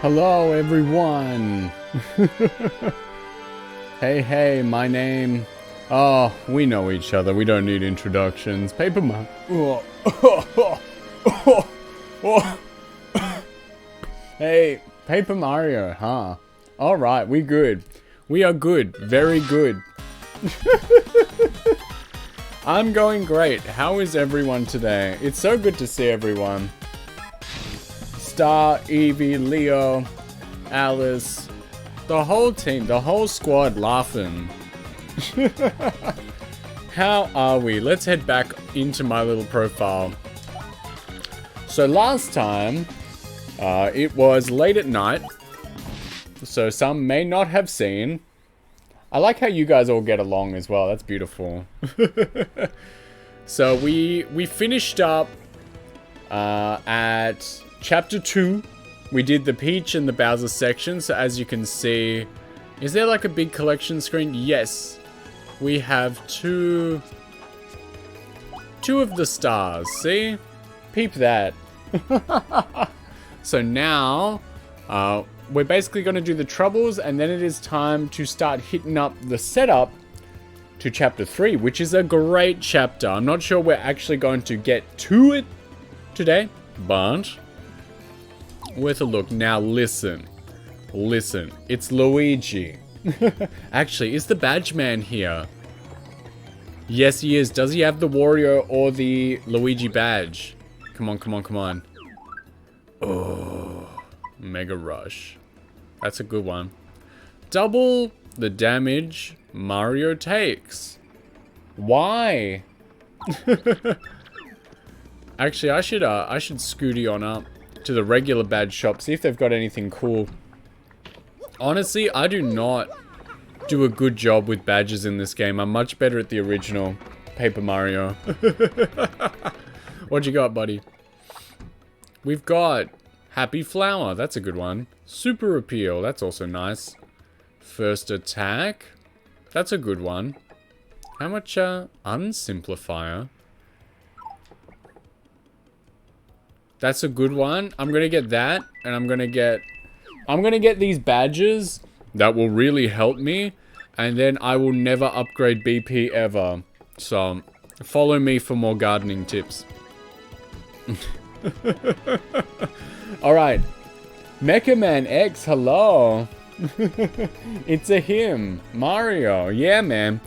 Hello, everyone. Hey, my name... Oh, we know each other. We don't need introductions. Paper Mario. Hey, Paper Mario, huh? Alright, we good. We are good. Very good. I'm going great. How is everyone today? It's so good to see everyone. Star, Evie, Leo, Alice, the whole team, the whole squad laughing. How are we? Let's head back into my little profile. So last time, it was late at night, so some may not have seen. I like how you guys all get along as well. That's beautiful. So we finished up at Chapter 2. We did the Peach and the Bowser section. So as you can see, is there like a big collection screen? Yes. We have two of the stars. See? Peep that. So now, we're basically going to do the troubles, and then it is time to start hitting up the setup to Chapter 3, which is a great chapter. I'm not sure we're actually going to get to it today, but worth a look. Now listen. It's Luigi. Actually, is the badge man here? Yes, he is. Does he have the Wario or the Luigi badge? Come on. Oh, Mega Rush. That's a good one. Double the damage Mario takes. Why? Actually, I should scooty on up to the regular badge shop, see if they've got anything cool. Honestly, I do not do a good job with badges in this game. I'm much better at the original Paper Mario. What you got, buddy? We've got Happy Flower. That's a good one. Super Appeal. That's also nice. First Attack. That's a good one. How much, Unsimplifier? That's a good one. I'm gonna get that, and I'm gonna get these badges that will really help me, and then I will never upgrade BP ever. So, follow me for more gardening tips. Alright. Mecha Man X, hello. It's a him. Mario. Yeah, man.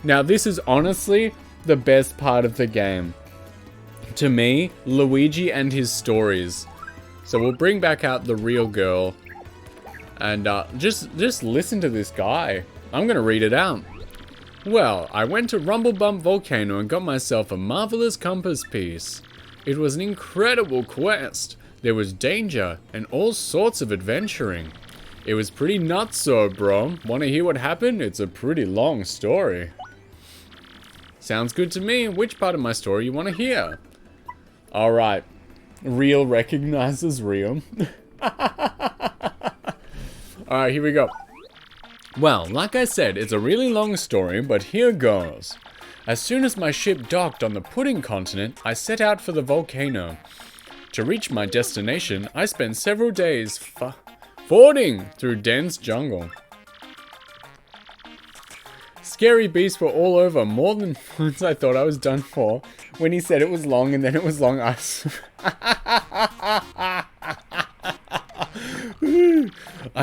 Now, this is honestly the best part of the game. To me, Luigi and his stories. So we'll bring back out the real girl. And just listen to this guy. I'm gonna read it out. Well, I went to Rumblebump Volcano and got myself a marvelous compass piece. It was an incredible quest. There was danger and all sorts of adventuring. It was pretty nutso, bro. Wanna hear what happened? It's a pretty long story. Sounds good to me. Which part of my story you wanna hear? Alright. Real recognizes real. Alright, here we go. Well, like I said, it's a really long story, but here goes. As soon as my ship docked on the Pudding Continent, I set out for the volcano. To reach my destination, I spent several days fording through dense jungle. Scary beasts were all over. More than once I thought I was done for. When he said it was long and then it was long, I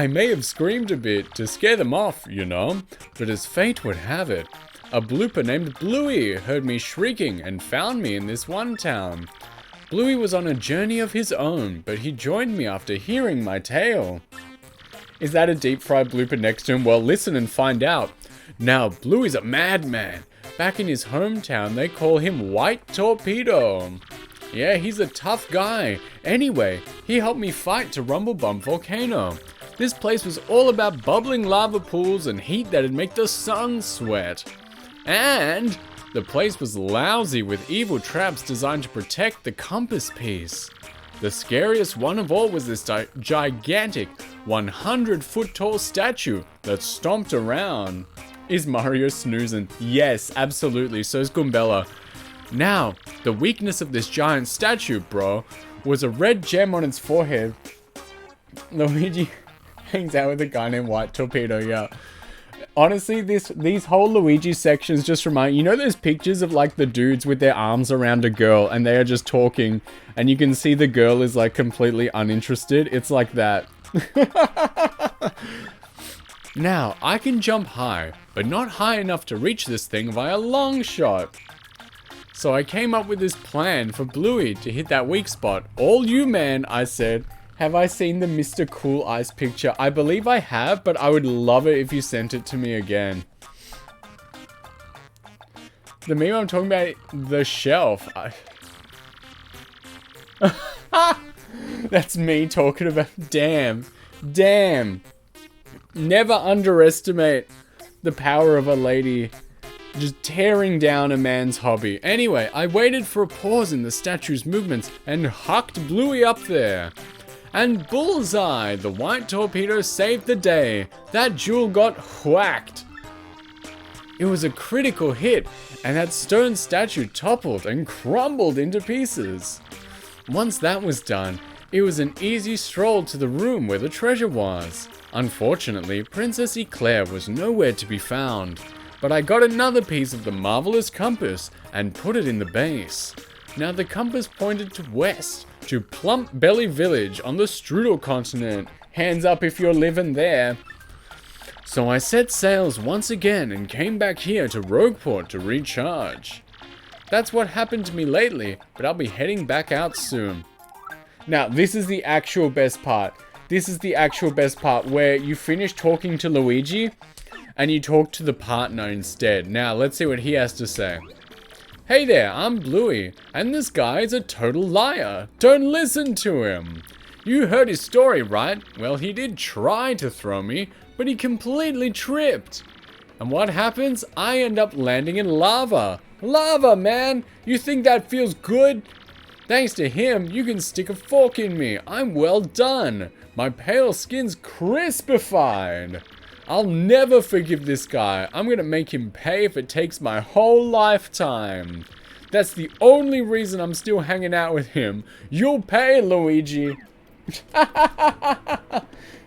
may have screamed a bit to scare them off, you know. But as fate would have it, a blooper named Bluey heard me shrieking and found me in this one town. Bluey was on a journey of his own, but he joined me after hearing my tale. Is that a deep fried blooper next to him? Well, listen and find out. Now, Bluey's a madman. Back in his hometown, they call him White Torpedo. Yeah, he's a tough guy. Anyway, he helped me fight to Rumblebump Volcano. This place was all about bubbling lava pools and heat that'd make the sun sweat. And the place was lousy with evil traps designed to protect the compass piece. The scariest one of all was this gigantic 100-foot tall statue that stomped around. Is Mario snoozing? Yes, absolutely. So's Goombella. Now, the weakness of this giant statue, bro, was a red gem on its forehead Luigi hangs out with a guy named White Torpedo, yeah. Honestly, these whole Luigi sections just remind you know those pictures of like the dudes with their arms around a girl and they are just talking and you can see the girl is like completely uninterested. It's like that. Now, I can jump high, but not high enough to reach this thing via long shot. So I came up with this plan for Bluey to hit that weak spot. All you, man, I said. Have I seen the Mr. Cool Ice picture? I believe I have, but I would love it if you sent it to me again. The meme I'm talking about, the shelf. That's me talking about, damn. Never underestimate the power of a lady just tearing down a man's hobby. Anyway, I waited for a pause in the statue's movements and hucked Bluey up there. And bullseye! The White Torpedo saved the day. That jewel got whacked. It was a critical hit, and that stone statue toppled and crumbled into pieces. Once that was done, it was an easy stroll to the room where the treasure was. Unfortunately, Princess Eclair was nowhere to be found, but I got another piece of the marvelous compass and put it in the base. Now the compass pointed to west, to Plump Belly Village on the Strudel continent. Hands up if you're living there. So I set sails once again and came back here to Rogueport to recharge. That's what happened to me lately, but I'll be heading back out soon. Now, this is the actual best part. This is the actual best part where you finish talking to Luigi and you talk to the partner instead. Now, let's see what he has to say. Hey there, I'm Bluey, and this guy is a total liar. Don't listen to him. You heard his story, right? Well, he did try to throw me, but he completely tripped. And what happens? I end up landing in lava. Lava, man! You think that feels good? Thanks to him, you can stick a fork in me. I'm well done. My pale skin's crispified. I'll never forgive this guy. I'm gonna make him pay if it takes my whole lifetime. That's the only reason I'm still hanging out with him. You'll pay, Luigi.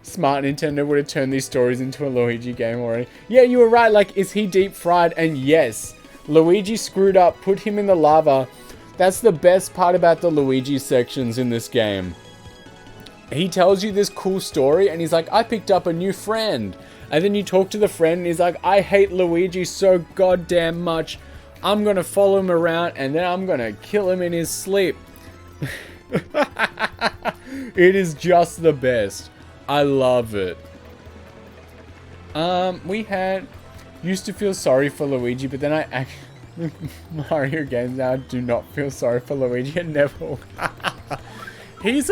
Smart Nintendo would have turned these stories into a Luigi game already. Yeah, you were right. Like, is he deep fried? And yes, Luigi screwed up, put him in the lava. That's the best part about the Luigi sections in this game. He tells you this cool story and he's like, I picked up a new friend. And then you talk to the friend and he's like, I hate Luigi so goddamn much. I'm gonna follow him around and then I'm gonna kill him in his sleep. It is just the best. I love it. Used to feel sorry for Luigi, but then I actually, Mario games now do not feel sorry for Luigi and never. He's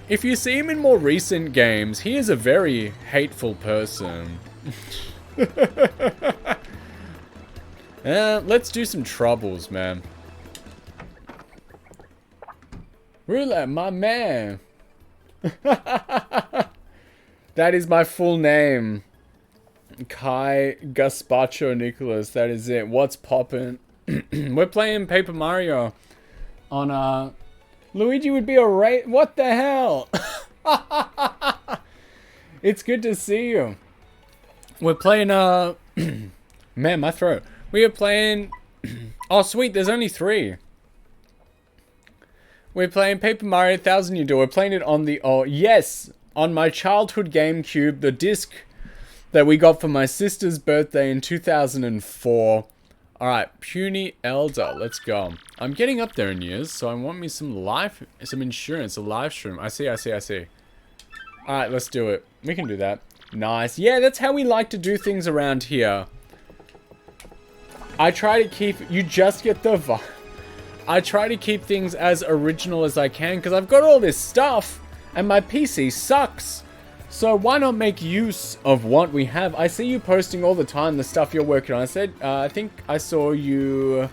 if you see him in more recent games, he is a very hateful person. Let's do some troubles, man. Roulette, my man. That is my full name. Kai Gaspacho Nicholas, that is it. What's poppin'? We're playing Paper Mario on, Luigi would be a what the hell? It's good to see you. We're playing, man, my throat. We are playing, oh sweet, there's only 3. We're playing Paper Mario 1000 Year Door. We're playing it on the, oh yes, on my childhood GameCube, the disc that we got for my sister's birthday in 2004. Alright, Puny Elder, let's go. I'm getting up there in years, so I want me some insurance, a live stream. I see. Alright, let's do it. We can do that. Nice. Yeah, that's how we like to do things around here. I try to keep, you just get the vibe. I try to keep things as original as I can, because I've got all this stuff, and my PC sucks. So why not make use of what we have? I see you posting all the time the stuff you're working on. I think I saw you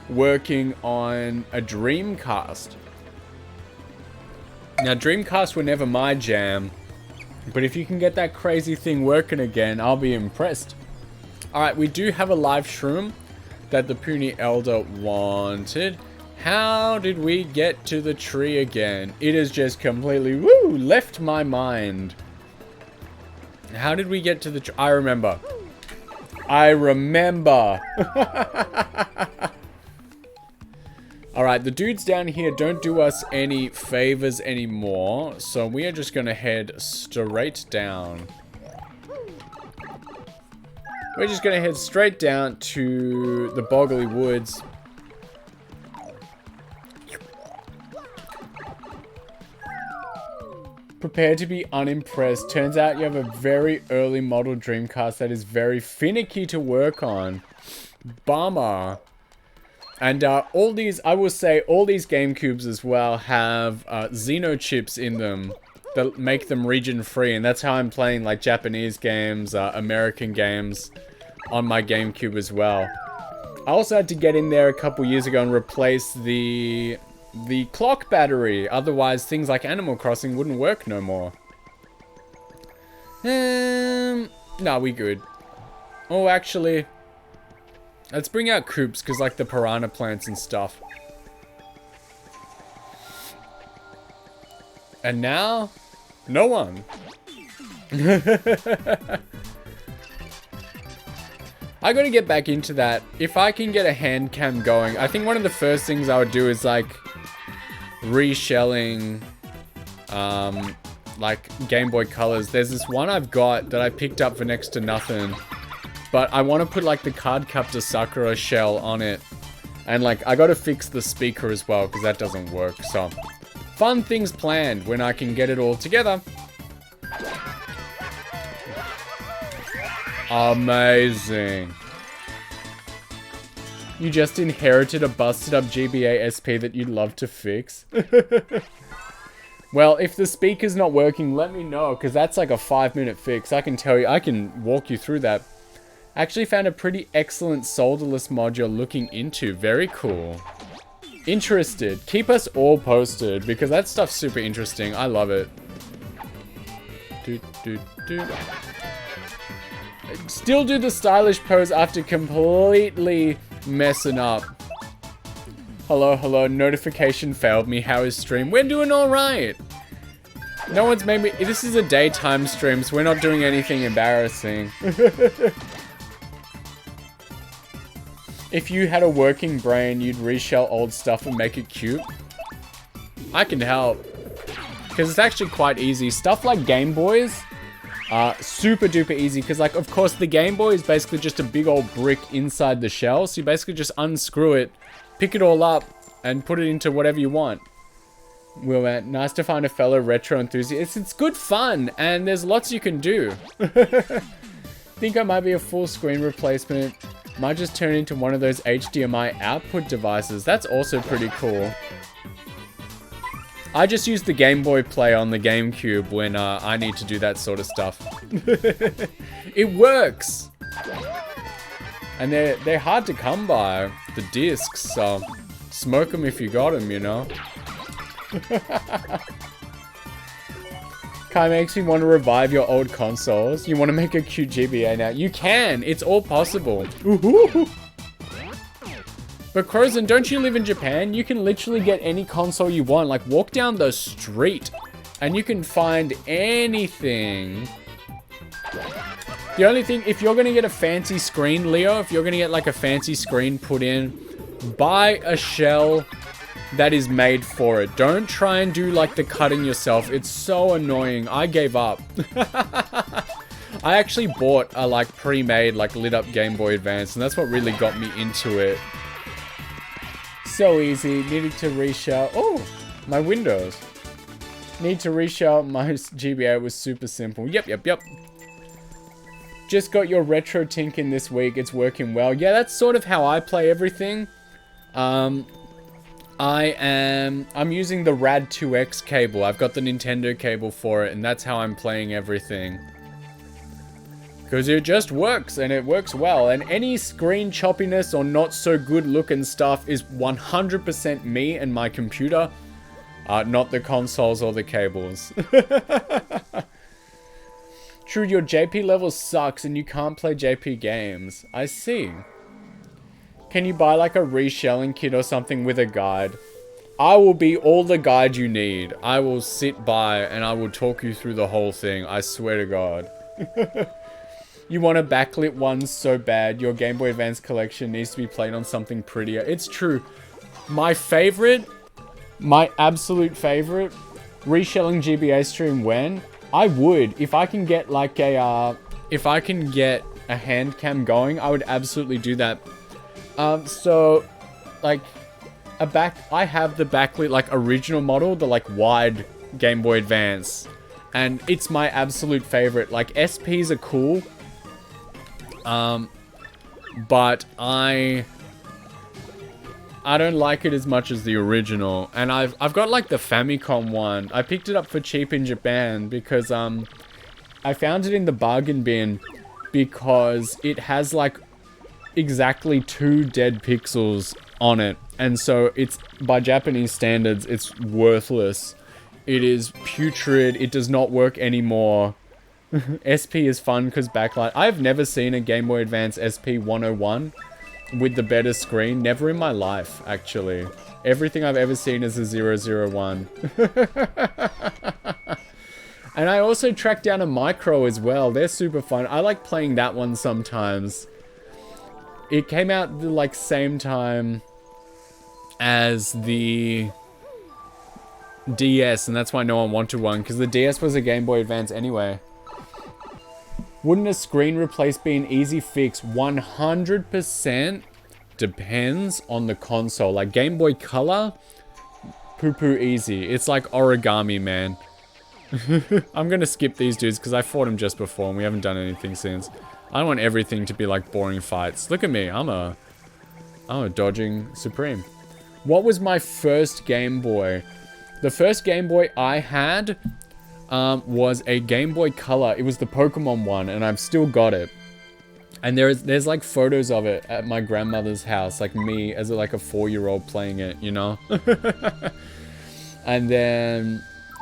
working on a Dreamcast. Now, Dreamcasts were never my jam, but if you can get that crazy thing working again, I'll be impressed. Alright, we do have a live shroom that the Puny Elder wanted. How did we get to the tree again? It has just completely, woo, left my mind. How did we get to the tree? I remember. I remember. Alright, the dudes down here don't do us any favors anymore. So we are just going to head straight down. We're just going to head straight down to the Boggly Woods. Prepare to be unimpressed. Turns out you have a very early model Dreamcast that is very finicky to work on. Bummer. And all these, I will say, all these GameCubes as well have Xeno chips in them that make them region free. And that's how I'm playing like Japanese games, American games on my GameCube as well. I also had to get in there a couple years ago and replace the clock battery. Otherwise, things like Animal Crossing wouldn't work no more. No, we good. Oh, actually, let's bring out coops, because like the piranha plants and stuff. And now, no one. I gotta get back into that. If I can get a hand cam going, I think one of the first things I would do is like reshelling like Game Boy Colors. There's this one I've got that I picked up for next to nothing, but I want to put like the Cardcaptor Sakura shell on it, and like I gotta fix the speaker as well because that doesn't work. So fun things planned when I can get it all together. Amazing. You just inherited a busted up GBA SP that you'd love to fix. Well, if the speaker's not working, let me know, because that's like a 5-minute fix. I can tell you, I can walk you through that. Actually found a pretty excellent solderless mod you're looking into. Very cool. Interested. Keep us all posted, because that stuff's super interesting. I love it. Still do the stylish pose after completely messing up. Hello, hello. Notification failed me. How is stream? We're doing alright. No one's made me... This is a daytime stream, so we're not doing anything embarrassing. If you had a working brain, you'd reshell old stuff and make it cute. I can help. Because it's actually quite easy. Stuff like Game Boys... super duper easy, because like of course the Game Boy is basically just a big old brick inside the shell, so you basically just unscrew it, pick it all up, and put it into whatever you want. Well, nice to find a fellow retro enthusiast. It's good fun, and there's lots you can do. Think I might be a full screen replacement. Might just turn into one of those HDMI output devices. That's also pretty cool. I just use the Game Boy Play on the GameCube when I need to do that sort of stuff. It works! And they're hard to come by, the discs, so smoke them if you got them, you know? Kai makes me want to revive your old consoles. You want to make a cute GBA now? You can! It's all possible. Ooh-hoo. But Crozen, don't you live in Japan? You can literally get any console you want. Like, walk down the street and you can find anything. The only thing, if you're going to get a fancy screen, Leo, if you're going to get like a fancy screen put in, buy a shell that is made for it. Don't try and do like the cutting yourself. It's so annoying. I gave up. I actually bought a like pre-made, like lit up Game Boy Advance, and that's what really got me into it. So easy. Needed to reshell. Oh, my windows. Need to reshell my GBA was super simple. Yep. Just got your retro Tinkin this week. It's working well. Yeah, that's sort of how I play everything. I'm using the Rad 2X cable. I've got the Nintendo cable for it, and that's how I'm playing everything. Because it just works, and it works well. And any screen choppiness or not so good looking stuff is 100% me and my computer, not the consoles or the cables. True, your JP level sucks and you can't play JP games. I see. Can you buy like a reshelling kit or something with a guide? I will be all the guide you need. I will sit by and I will talk you through the whole thing. I swear to God. You want a backlit one so bad. Your Game Boy Advance collection needs to be played on something prettier. It's true. My favorite, my absolute favorite, reshelling GBA stream when? I would. If I can get like a, if I can get a hand cam going, I would absolutely do that. So, like, I have the backlit, like, original model, the, like, wide Game Boy Advance. And it's my absolute favorite. Like, SPs are cool. But I don't like it as much as the original. And I've got, like, the Famicom one. I picked it up for cheap in Japan because, I found it in the bargain bin because it has, like, exactly 2 dead pixels on it. And so it's, by Japanese standards, it's worthless. It is putrid. It does not work anymore. SP is fun because backlight. I've never seen a Game Boy Advance SP 101 with the better screen. Never in my life, actually. Everything I've ever seen is a 001. And I also tracked down a Micro as well. They're super fun. I like playing that one sometimes. It came out the, like, same time as the DS, and that's why no one wanted one, because the DS was a Game Boy Advance anyway. Wouldn't a screen replace be an easy fix? 100% depends on the console. Like Game Boy Color, poo-poo easy. It's like origami, man. I'm gonna skip these dudes because I fought them just before and we haven't done anything since. I don't want everything to be like boring fights. Look at me, I'm a dodging supreme. What was my first Game Boy? The first Game Boy I had was a Game Boy Color. It was the Pokemon one, and I've still got it. And there's like photos of it at my grandmother's house, like me as like a 4-year-old playing it, you know? And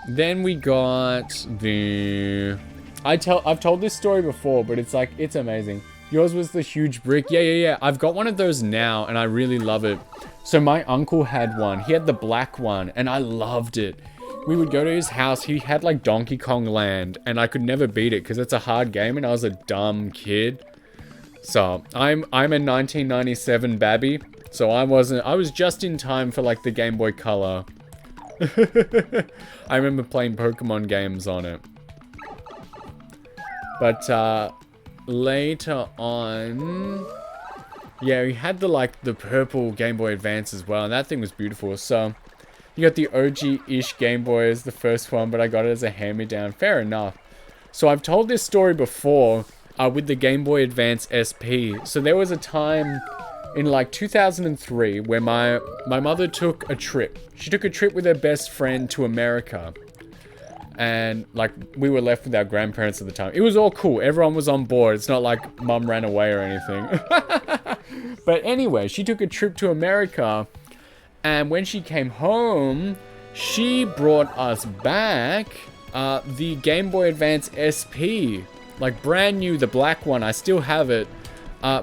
then we got the... I've told this story before, but it's like, it's amazing. Yours was the huge brick. Yeah. I've got one of those now, and I really love it. So my uncle had one. He had the black one, and I loved it. We would go to his house. He had like Donkey Kong Land, and I could never beat it because it's a hard game, and I was a dumb kid. So I'm a 1997 babby. So I was just in time for like the Game Boy Color. I remember playing Pokemon games on it. But later on, yeah, we had the purple Game Boy Advance as well, and that thing was beautiful. So you got the OG-ish Game Boy as the first one, but I got it as a hand-me-down. Fair enough. So I've told this story before with the Game Boy Advance SP. So there was a time in like 2003 where my mother took a trip. She took a trip with her best friend to America. And like we were left with our grandparents at the time. It was all cool. Everyone was on board. It's not like mum ran away or anything. But anyway, she took a trip to America. And when she came home, she brought us back the Game Boy Advance SP. Like brand new, the black one. I still have it.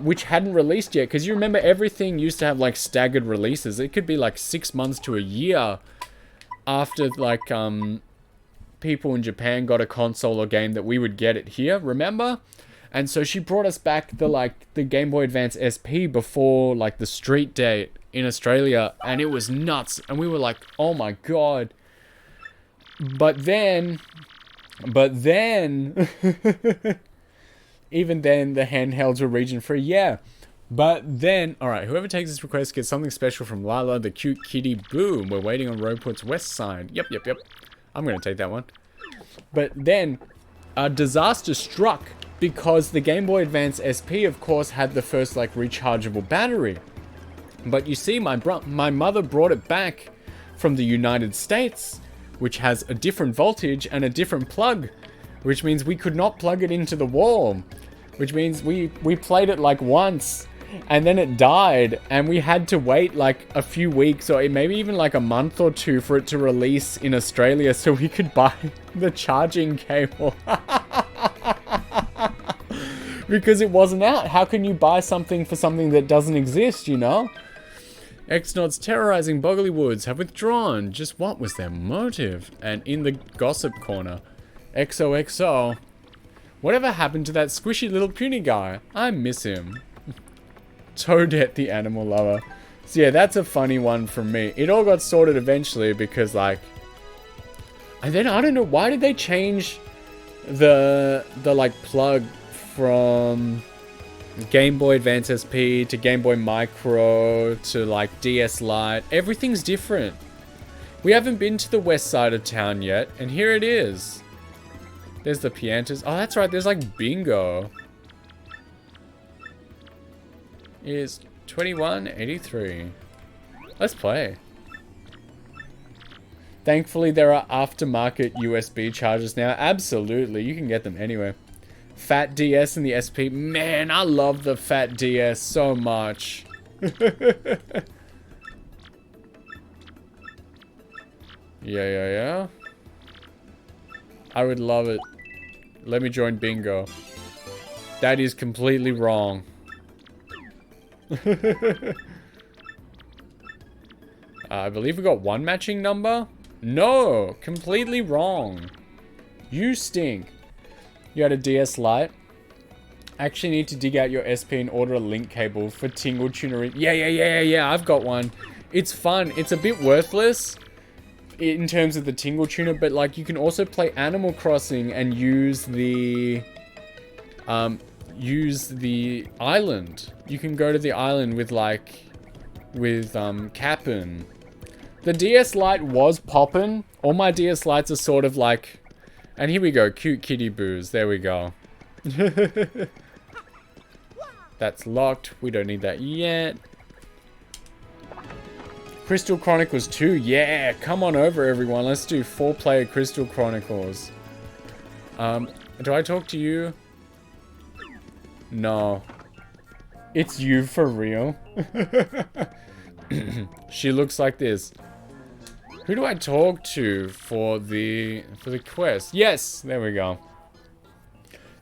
Which hadn't released yet. Because you remember everything used to have like staggered releases. It could be like 6 months to a year after like people in Japan got a console or game that we would get it here, remember? And so she brought us back the Game Boy Advance SP before like the street date in Australia, and it was nuts. And we were like, oh my god. But then even then the handhelds were region free, yeah. But then, alright, whoever takes this request gets something special from Lila, the cute kitty. Boom, we're waiting on Rogueport's west side. Yep. I'm gonna take that one. But then, a disaster struck because the Game Boy Advance SP, of course, had the first, like, rechargeable battery. But you see, my mother brought it back from the United States, which has a different voltage and a different plug, which means we could not plug it into the wall, which means we played it, like, once. And then it died, and we had to wait like a few weeks or maybe even like a month or two for it to release in Australia so we could buy the charging cable. Because it wasn't out. How can you buy something for something that doesn't exist, you know? X-Nods terrorizing Boggly Woods have withdrawn. Just what was their motive? And in the gossip corner, XOXO. Whatever happened to that squishy little puny guy? I miss him. Toadette the animal lover. So yeah, that's a funny one from me. It all got sorted eventually because like... And then I don't know, why did they change the like plug from Game Boy Advance SP to Game Boy Micro to like DS Lite? Everything's different. We haven't been to the west side of town yet, and here it is. There's the Piantas. Oh, that's right, there's like bingo. Is 2183. Let's play. Thankfully, there are aftermarket USB chargers now. Absolutely, you can get them anywhere. Fat DS and the SP. Man, I love the Fat DS so much. Yeah. I would love it. Let me join bingo. That is completely wrong. I believe we got one matching number. No, completely wrong. You stink. You had a DS Lite. Actually need to dig out your SP and order a link cable for Tingle Tuner. Yeah, I've got one. It's fun. It's a bit worthless in terms of the Tingle Tuner, but like you can also play Animal Crossing and use the island. You can go to the island with Cap'n. The DS Lite was poppin'. All my DS Lites are sort of like... And here we go, cute kitty boos. There we go. That's locked. We don't need that yet. Crystal Chronicles 2. Yeah, come on over, everyone. Let's do 4-player Crystal Chronicles. Do I talk to you? No. It's you for real. She looks like this. Who do I talk to for the quest? Yes, there we go.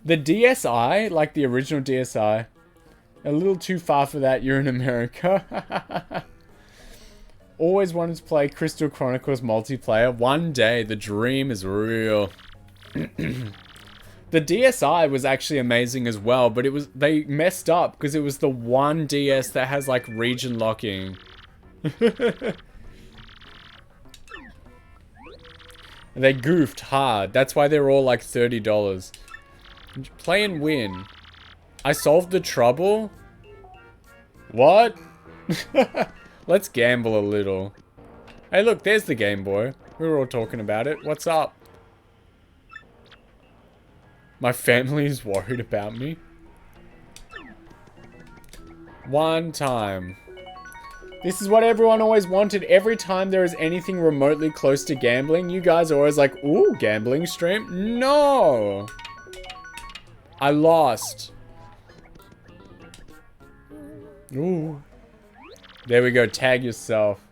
The DSi, like the original DSi, a little too far for that. You're in America. Always wanted to play Crystal Chronicles multiplayer. One day, the dream is real. The DSi was actually amazing as well, but they messed up because it was the one DS that has like region locking. They goofed hard. That's why they're all like $30. Play and win. I solved the trouble? What? Let's gamble a little. Hey look, there's the Game Boy. We were all talking about it. What's up? My family is worried about me. One time. This is what everyone always wanted. Every time there is anything remotely close to gambling, you guys are always like, ooh, gambling stream? No! I lost. Ooh. There we go, tag yourself.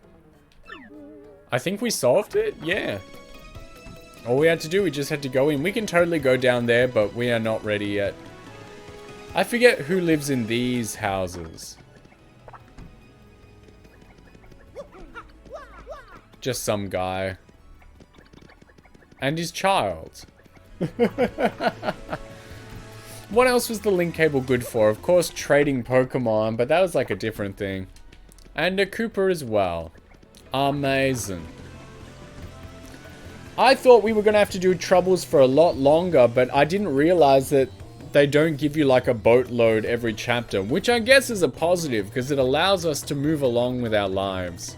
I think we solved it? Yeah. All we had to do, we just had to go in. We can totally go down there, but we are not ready yet. I forget who lives in these houses. Just some guy. And his child. What else was the link cable good for? Of course, trading Pokemon, but that was like a different thing. And a Koopa as well. Amazing. I thought we were going to have to do troubles for a lot longer, but I didn't realize that they don't give you like a boatload every chapter, which I guess is a positive because it allows us to move along with our lives.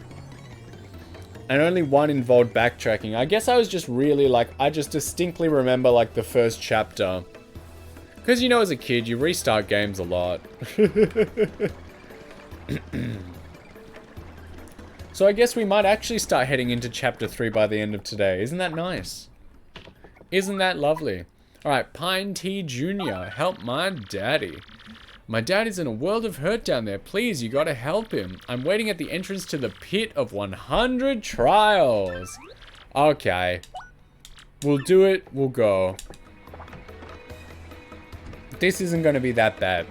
And only one involved backtracking. I guess I was just really like, I just distinctly remember like the first chapter. Because you know, as a kid, you restart games a lot. So I guess we might actually start heading into chapter 3 by the end of today. Isn't that nice? Isn't that lovely? Alright, Pine Tea Jr. Help my daddy. My daddy's in a world of hurt down there. Please, you gotta help him. I'm waiting at the entrance to the pit of 100 trials. Okay. We'll do it. We'll go. This isn't going to be that bad.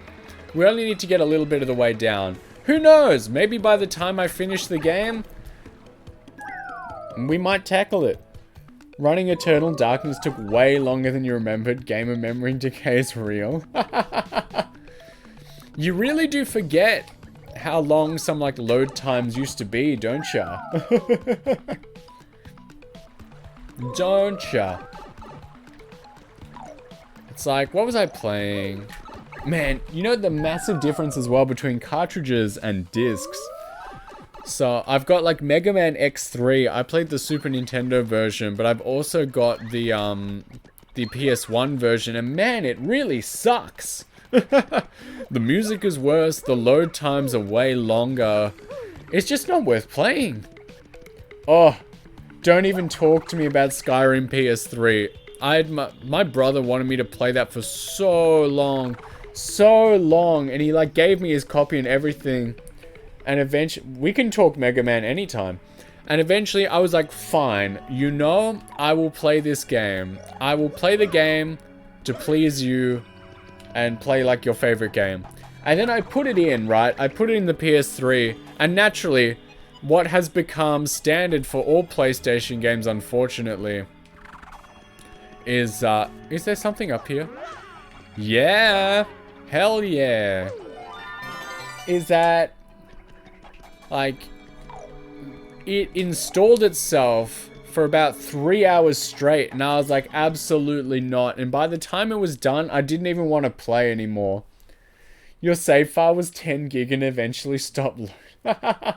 We only need to get a little bit of the way down. Who knows? Maybe by the time I finish the game, we might tackle it. Running Eternal Darkness took way longer than you remembered. Gamer memory decay is real. You really do forget how long some like load times used to be, don't ya? Don't ya? It's like, what was I playing? Man, you know the massive difference as well between cartridges and discs. So I've got like Mega Man X3. I played the Super Nintendo version, but I've also got the PS1 version, and man, it really sucks. The music is worse, the load times are way longer. It's just not worth playing. Oh, don't even talk to me about Skyrim PS3. My brother wanted me to play that for so long, and he like gave me his copy and everything. And eventually, we can talk Mega Man anytime. And eventually I was like, fine, you know, I will play this game. I will play the game to please you and play like your favorite game. And then I put it in, right? I put it in the PS3, and naturally, what has become standard for all PlayStation games, unfortunately, is there something up here? Yeah! Hell yeah! Is that, like, it installed itself for about 3 hours straight, and I was like, absolutely not. And by the time it was done, I didn't even want to play anymore. Your save file was 10 gig and eventually stopped loading.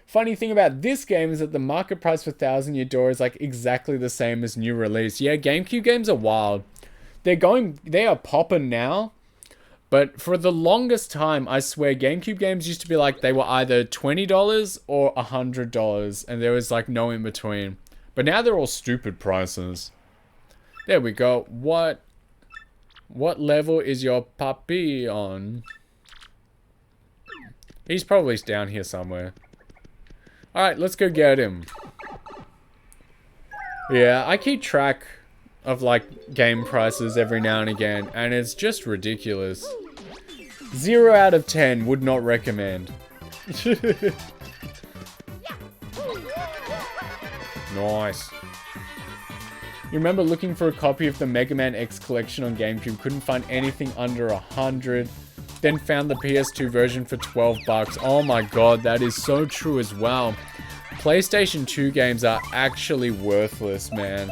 Funny thing about this game is that the market price for Thousand Year Door is like exactly the same as new release. Yeah, GameCube games are wild. They are popping now. But for the longest time, I swear, GameCube games used to be like, they were either $20 or $100, and there was like no in between. But now they're all stupid prices. There we go. What level is your puppy on? He's probably down here somewhere. Alright, let's go get him. Yeah, I keep track of like game prices every now and again, and it's just ridiculous. 0 out of 10 would not recommend. Nice. You remember looking for a copy of the Mega Man X collection on GameCube, couldn't find anything under 100, then found the PS2 version for 12 bucks. Oh my god, that is so true as well. PlayStation 2 games are actually worthless, man.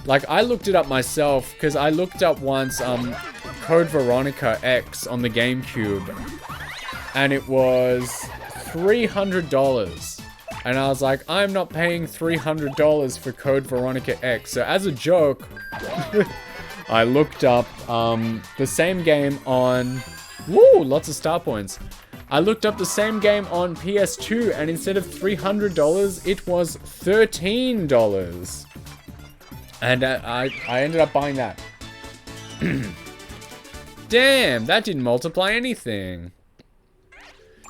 Like, I looked it up myself, because I looked up once, Code Veronica X on the GameCube, and it was $300. And I was like, I'm not paying $300 for Code Veronica X. So as a joke, I looked up the same game on... Woo! Lots of star points. I looked up the same game on PS2, and instead of $300, it was $13. And I ended up buying that. Damn, that didn't multiply anything.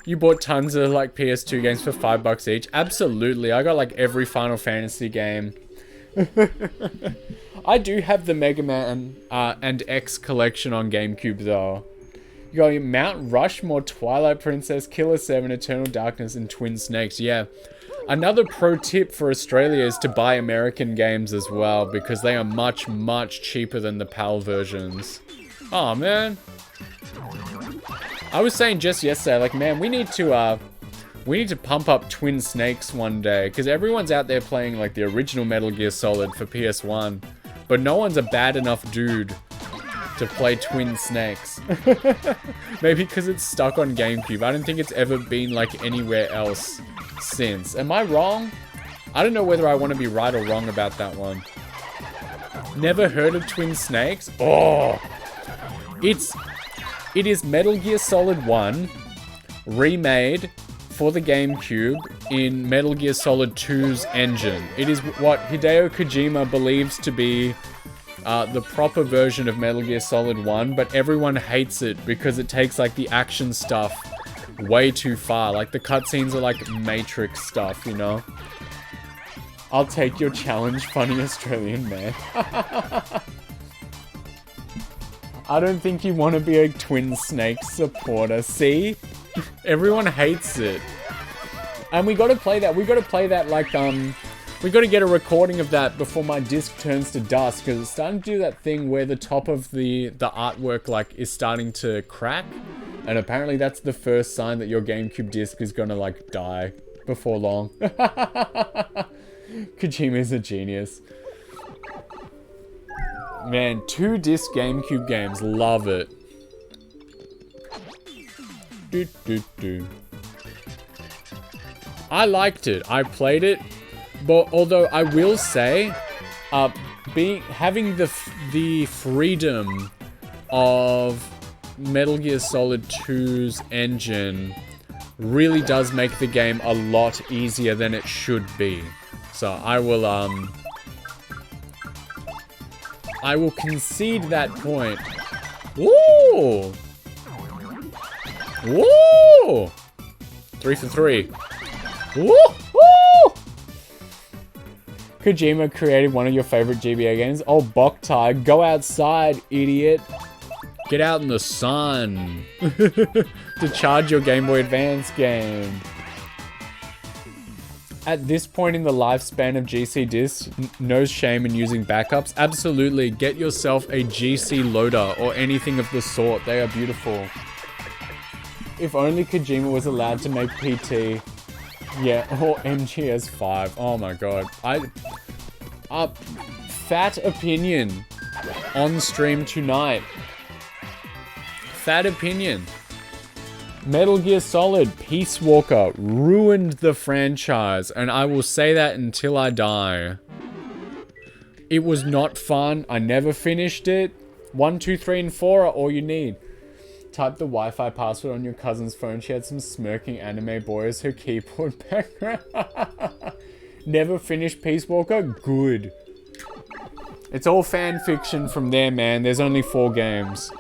You bought tons of like PS2 games for $5 each. Absolutely, I got like every Final Fantasy game. I do have the Mega Man and X collection on GameCube though. You got Mount Rushmore, Twilight Princess, Killer 7, Eternal Darkness, and Twin Snakes. Yeah. Another pro tip for Australia is to buy American games as well, because they are much, much cheaper than the PAL versions. Oh man. I was saying just yesterday, like, man, we need to pump up Twin Snakes one day, because everyone's out there playing like the original Metal Gear Solid for PS1, but no one's a bad enough dude to play Twin Snakes. Maybe because it's stuck on GameCube. I don't think it's ever been like anywhere else since. Am I wrong? I don't know whether I want to be right or wrong about that one. Never heard of Twin Snakes? Oh! It is Metal Gear Solid 1 remade for the GameCube in Metal Gear Solid 2's engine. It is what Hideo Kojima believes to be the proper version of Metal Gear Solid 1, but everyone hates it because it takes like the action stuff way too far. Like the cutscenes are like Matrix stuff, you know? I'll take your challenge, funny Australian man. I don't think you want to be a Twin Snakes supporter. See? Everyone hates it. And we gotta play that. We gotta play that like, we gotta get a recording of that before my disc turns to dust. Because it's starting to do that thing where the top of the artwork, like, is starting to crack. And apparently that's the first sign that your GameCube disc is gonna, like, die before long. Kojima's a genius. Man, 2-disc GameCube games. Love it. I liked it. I played it. But although I will say, having the freedom of Metal Gear Solid 2's engine really does make the game a lot easier than it should be. So I will concede that point. Woo! Woo! 3 for 3. Woo! Woo! Kojima created one of your favorite GBA games. Oh, Boktai, go outside, idiot. Get out in the sun to charge your Game Boy Advance game. At this point in the lifespan of GC discs, no shame in using backups. Absolutely, get yourself a GC loader or anything of the sort. They are beautiful. If only Kojima was allowed to make PT. Yeah, or MGS5. Oh my god. Fat opinion on stream tonight. Fat opinion. Metal Gear Solid Peace Walker ruined the franchise, and I will say that until I die. It was not fun. I never finished it. 1, 2, 3, and 4 are all you need. Type the Wi-Fi password on your cousin's phone. She had some smirking anime boy as her keyboard background. Never finished Peace Walker? Good. It's all fan fiction from there, man. There's only 4 games.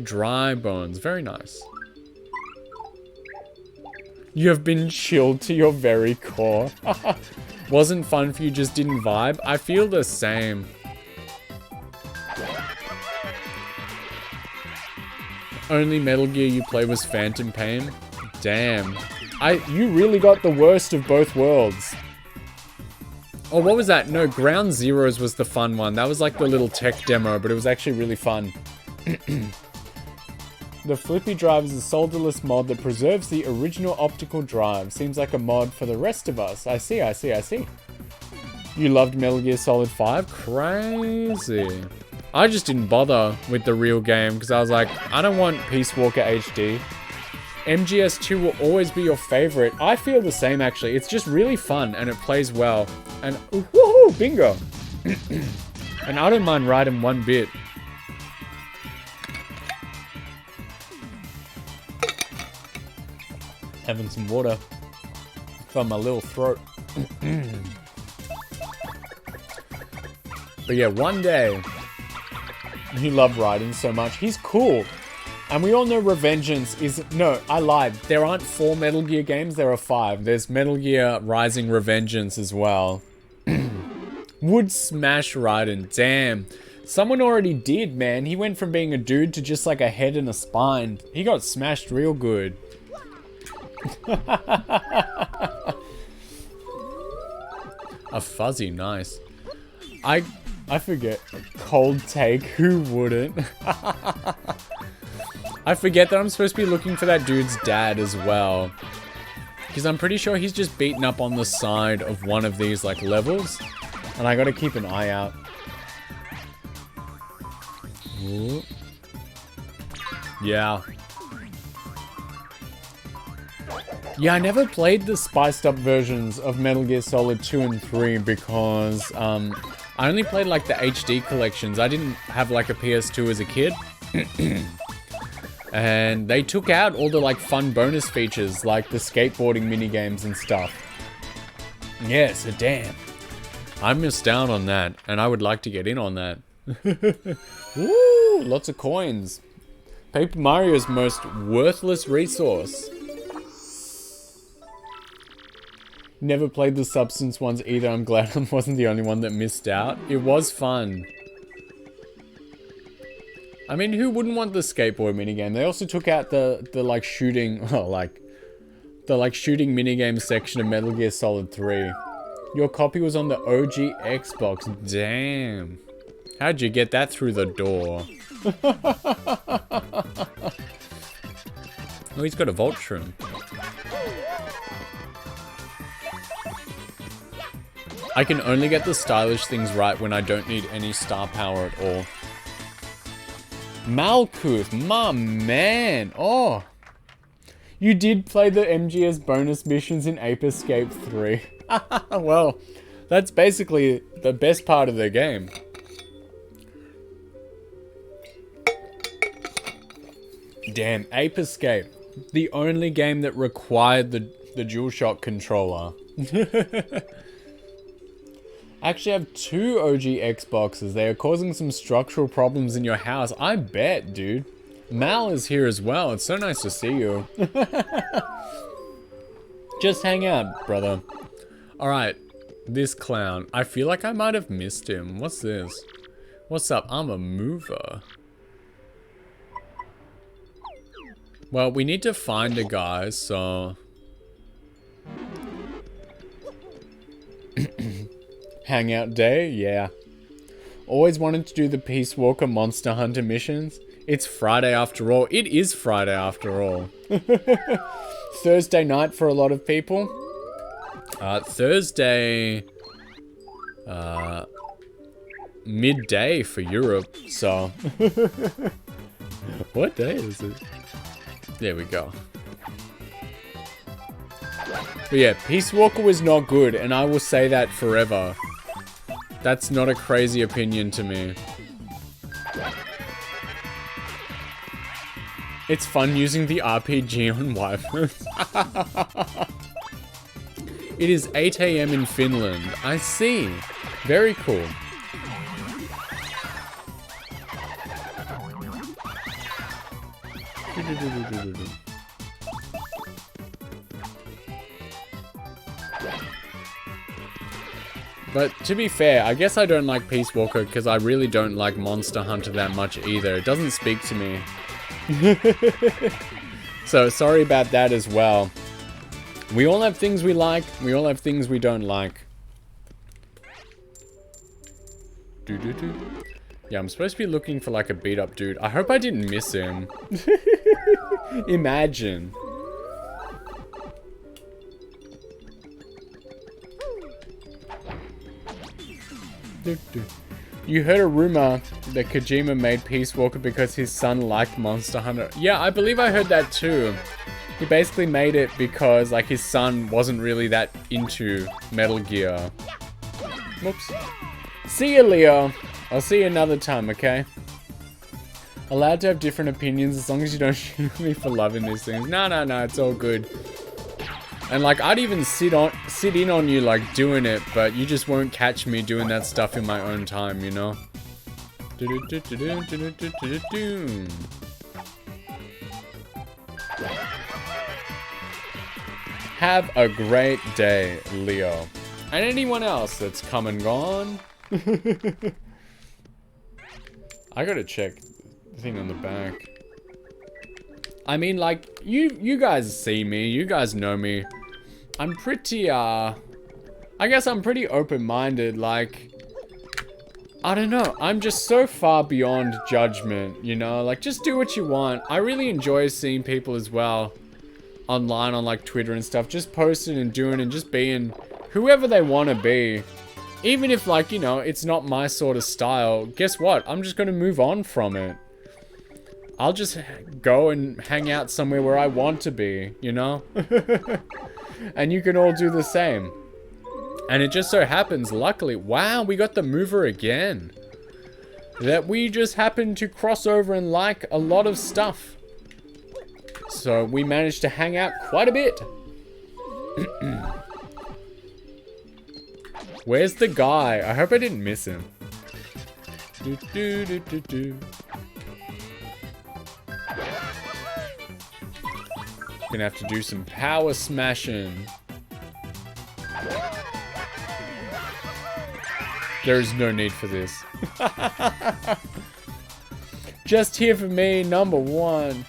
Dry Bones. Very nice. You have been chilled to your very core. Wasn't fun for you, just didn't vibe? I feel the same. Only Metal Gear you play was Phantom Pain? Damn. You really got the worst of both worlds. Oh, what was that? No, Ground Zeroes was the fun one. That was like the little tech demo, but it was actually really fun. The flippy drive is a solderless mod that preserves the original optical drive. Seems like a mod for the rest of us. I see. You loved Metal Gear Solid 5? Crazy. I just didn't bother with the real game because I was like, I don't want Peace Walker HD. MGS2 will always be your favorite. I feel the same actually. It's just really fun and it plays well. And woohoo, bingo. And I don't mind riding one bit. Having some water from my little throat. But yeah, one day, he loved Raiden so much. He's cool. And we all know Revengeance is... No, I lied. There aren't 4 Metal Gear games, there are 5. There's Metal Gear Rising Revengeance as well. Would smash Raiden. Damn. Someone already did, man. He went from being a dude to just like a head and a spine. He got smashed real good. A fuzzy, nice. I forget. Cold take, who wouldn't? I forget that I'm supposed to be looking for that dude's dad as well. Because I'm pretty sure he's just beaten up on the side of one of these like levels. And I gotta keep an eye out. Ooh. Yeah. Yeah, I never played the spiced up versions of Metal Gear Solid 2 and 3 because I only played like the HD collections. I didn't have like a PS2 as a kid. And they took out all the like fun bonus features like the skateboarding minigames and stuff. Yeah, so damn. I missed out on that and I would like to get in on that. Woo, lots of coins. Paper Mario's most worthless resource. Never played the Substance ones either. I'm glad I wasn't the only one that missed out. It was fun. I mean, who wouldn't want the skateboard minigame? They also took out the like shooting, the shooting minigame section of Metal Gear Solid 3. Your copy was on the OG Xbox. Damn. How'd you get that through the door? Oh, he's got a Voltron. I can only get the stylish things right when I don't need any star power at all. Malkuth, my man. Oh. You did play the MGS bonus missions in Ape Escape 3. Well, that's basically the best part of the game. Damn, Ape Escape. The only game that required the DualShock controller. I actually have 2 OG Xboxes. They are causing some structural problems in your house. I bet, dude. Mal is here as well. It's so nice to see you. Just hang out, brother. Alright, this clown. I feel like I might have missed him. What's this? What's up? I'm a mover. Well, we need to find a guy, so... Hangout day? Yeah. Always wanted to do the Peace Walker Monster Hunter missions. It's Friday after all. It is Friday after all. Thursday night for a lot of people. Thursday... midday for Europe, so... What day is it? There we go. But yeah, Peace Walker was not good, and I will say that forever. That's not a crazy opinion to me. It's fun using the RPG on waifus. It is 8 AM in Finland. I see. Very cool. But to be fair, I guess I don't like Peace Walker because I really don't like Monster Hunter that much either. It doesn't speak to me. So sorry about that as well. We all have things we like. We all have things we don't like. Yeah, I'm supposed to be looking for like a beat up dude. I hope I didn't miss him. Imagine. You heard a rumor that Kojima made Peace Walker because his son liked Monster Hunter. Yeah, I believe I heard that too. He basically made it because like his son wasn't really that into Metal Gear. Whoops. See you, Leo. I'll see you another time, okay? Allowed to have different opinions as long as you don't shoot me for loving these things. No, it's all good. And like, I'd even sit in on you like doing it, but you just won't catch me doing that stuff in my own time, you know? Have a great day, Leo. And anyone else that's come and gone. I gotta check the thing on the back. I mean, like, you guys see me, you guys know me. I'm pretty, I guess I'm pretty open-minded, like, I don't know, I'm just so far beyond judgment, you know? Like, just do what you want. I really enjoy seeing people as well online on, like, Twitter and stuff, just posting and doing and just being whoever they want to be. Even if, like, you know, it's not my sort of style, guess what? I'm just gonna move on from it. I'll just go and hang out somewhere where I want to be, you know? And you can all do the same. And it just so happens, luckily, wow, we got the mover again. That we just happened to cross over and like a lot of stuff. So we managed to hang out quite a bit. Where's the guy? I hope I didn't miss him. Gonna have to do some power smashing. There is no need for this. Just here for me, number 1.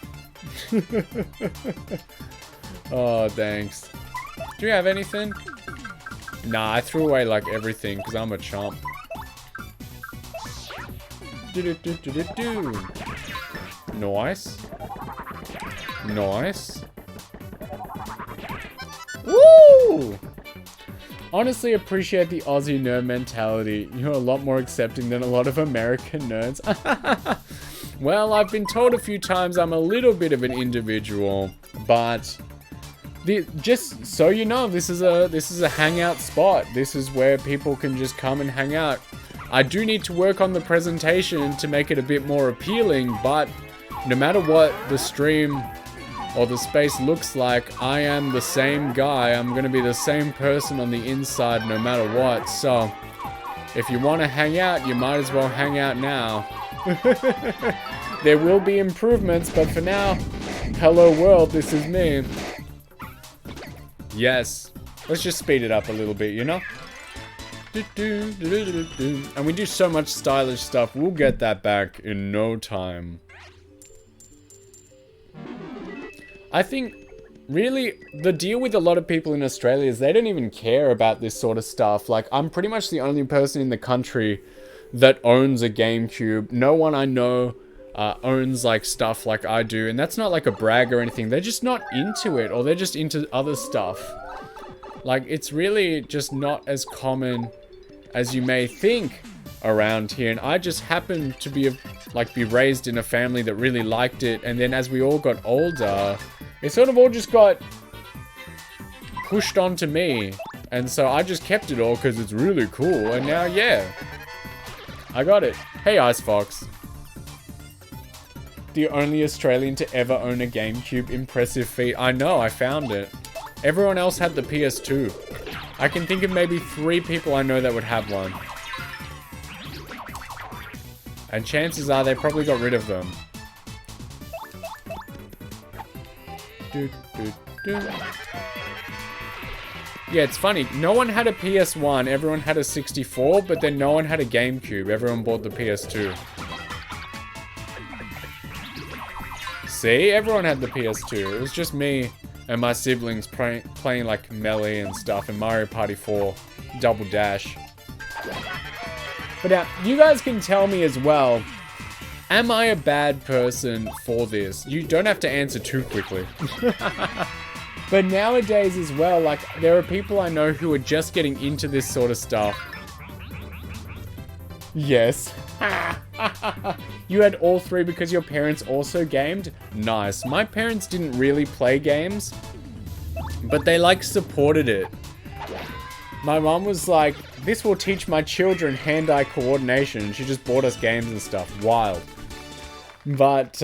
Oh, thanks. Do you have anything? Nah, I threw away like everything because I'm a chump. Nice. Nice. Woo! Honestly appreciate the Aussie nerd mentality. You're a lot more accepting than a lot of American nerds. Well, I've been told a few times I'm a little bit of an individual, but just so you know, this is a hangout spot. This is where people can just come and hang out. I do need to work on the presentation to make it a bit more appealing, but no matter what the stream or the space looks like, I am the same guy. I'm going to be the same person on the inside no matter what. So, if you want to hang out, you might as well hang out now. There will be improvements, but for now, hello world, this is me. Yes. Let's just speed it up a little bit, you know? And we do so much stylish stuff, we'll get that back in no time. I think, really, the deal with a lot of people in Australia is they don't even care about this sort of stuff. Like, I'm pretty much the only person in the country that owns a GameCube. No one I know owns, like, stuff like I do. And that's not, like, a brag or anything. They're just not into it, or they're just into other stuff. Like, it's really just not as common as you may think around here. And I just happened to be raised in a family that really liked it. And then as we all got older, it sort of all just got pushed onto me. And so I just kept it all because it's really cool. And now, yeah, I got it. Hey, Ice Fox. The only Australian to ever own a GameCube. Impressive feat. I know, I found it. Everyone else had the PS2. I can think of maybe 3 people I know that would have one. And chances are they probably got rid of them. Yeah, it's funny. No one had a PS1, everyone had a 64, but then no one had a GameCube. Everyone bought the PS2. See? Everyone had the PS2. It was just me and my siblings playing like Melee and stuff, and Mario Party 4 Double Dash. But now, you guys can tell me as well, am I a bad person for this? You don't have to answer too quickly. But nowadays as well, like, there are people I know who are just getting into this sort of stuff. Yes. You had all 3 because your parents also gamed? Nice. My parents didn't really play games, but they, like, supported it. My mom was like, this will teach my children hand-eye coordination. She just bought us games and stuff. Wild. But,